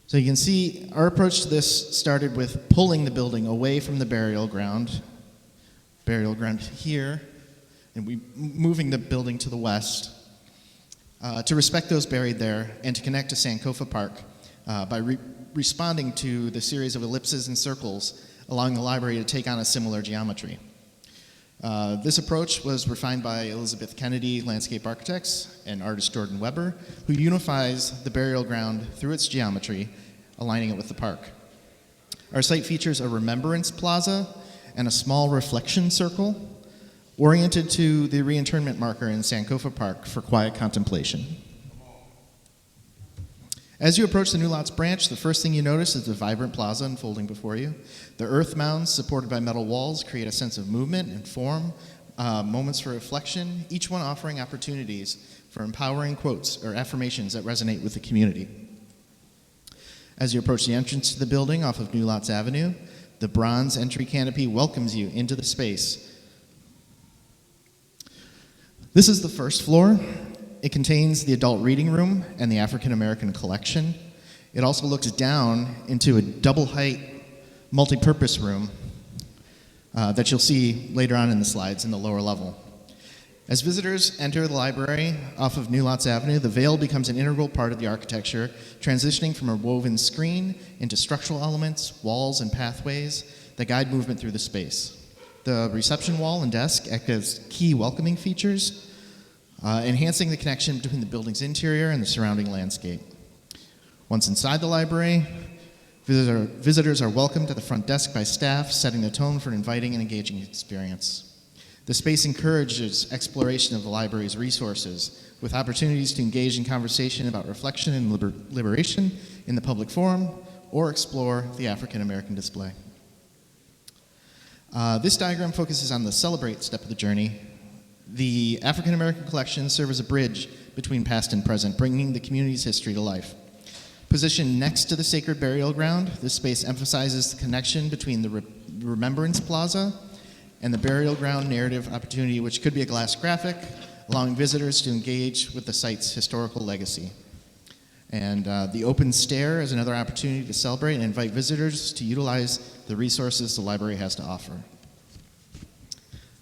So you can see our approach to this started with pulling the building away from the burial ground here, and moving the building to the west to respect those buried there and to connect to Sankofa Park by responding to the series of ellipses and circles, allowing the library to take on a similar geometry. This approach was refined by Elizabeth Kennedy Landscape Architects and artist Jordan Weber, who unifies the burial ground through its geometry, aligning it with the park. Our site features a remembrance plaza and a small reflection circle oriented to the reinterment marker in Sankofa Park for quiet contemplation. As you approach the New Lots branch, the first thing you notice is the vibrant plaza unfolding before you. The earth mounds supported by metal walls create a sense of movement and form, moments for reflection, each one offering opportunities for empowering quotes or affirmations that resonate with the community. As you approach the entrance to the building off of New Lots Avenue, the bronze entry canopy welcomes you into the space. This is the first floor. It contains the adult reading room and the African American collection. It also looks down into a double-height multipurpose room that you'll see later on in the slides in the lower level. As visitors enter the library off of New Lots Avenue, the veil becomes an integral part of the architecture, transitioning from a woven screen into structural elements, walls, and pathways that guide movement through the space. The reception wall and desk act as key welcoming features, enhancing the connection between the building's interior and the surrounding landscape. Once inside the library, visitors are welcomed at the front desk by staff, setting the tone for an inviting and engaging experience. The space encourages exploration of the library's resources, with opportunities to engage in conversation about reflection and liberation in the public forum, or explore the African American display. This diagram focuses on the celebrate step of the journey. The African American collections serve as a bridge between past and present, bringing the community's history to life. Positioned next to the sacred burial ground, this space emphasizes the connection between the Remembrance Plaza and the burial ground narrative opportunity, which could be a glass graphic, allowing visitors to engage with the site's historical legacy. And the open stair is another opportunity to celebrate and invite visitors to utilize the resources the library has to offer.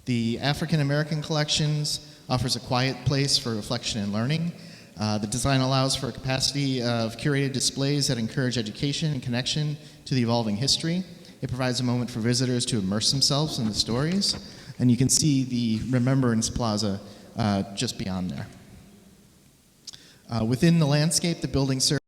The African American Collections offers a quiet place for reflection and learning. The design allows for a capacity of curated displays that encourage education and connection to the evolving history. It provides a moment for visitors to immerse themselves in the stories, and you can see the Remembrance Plaza just beyond there. Within the landscape, the building serves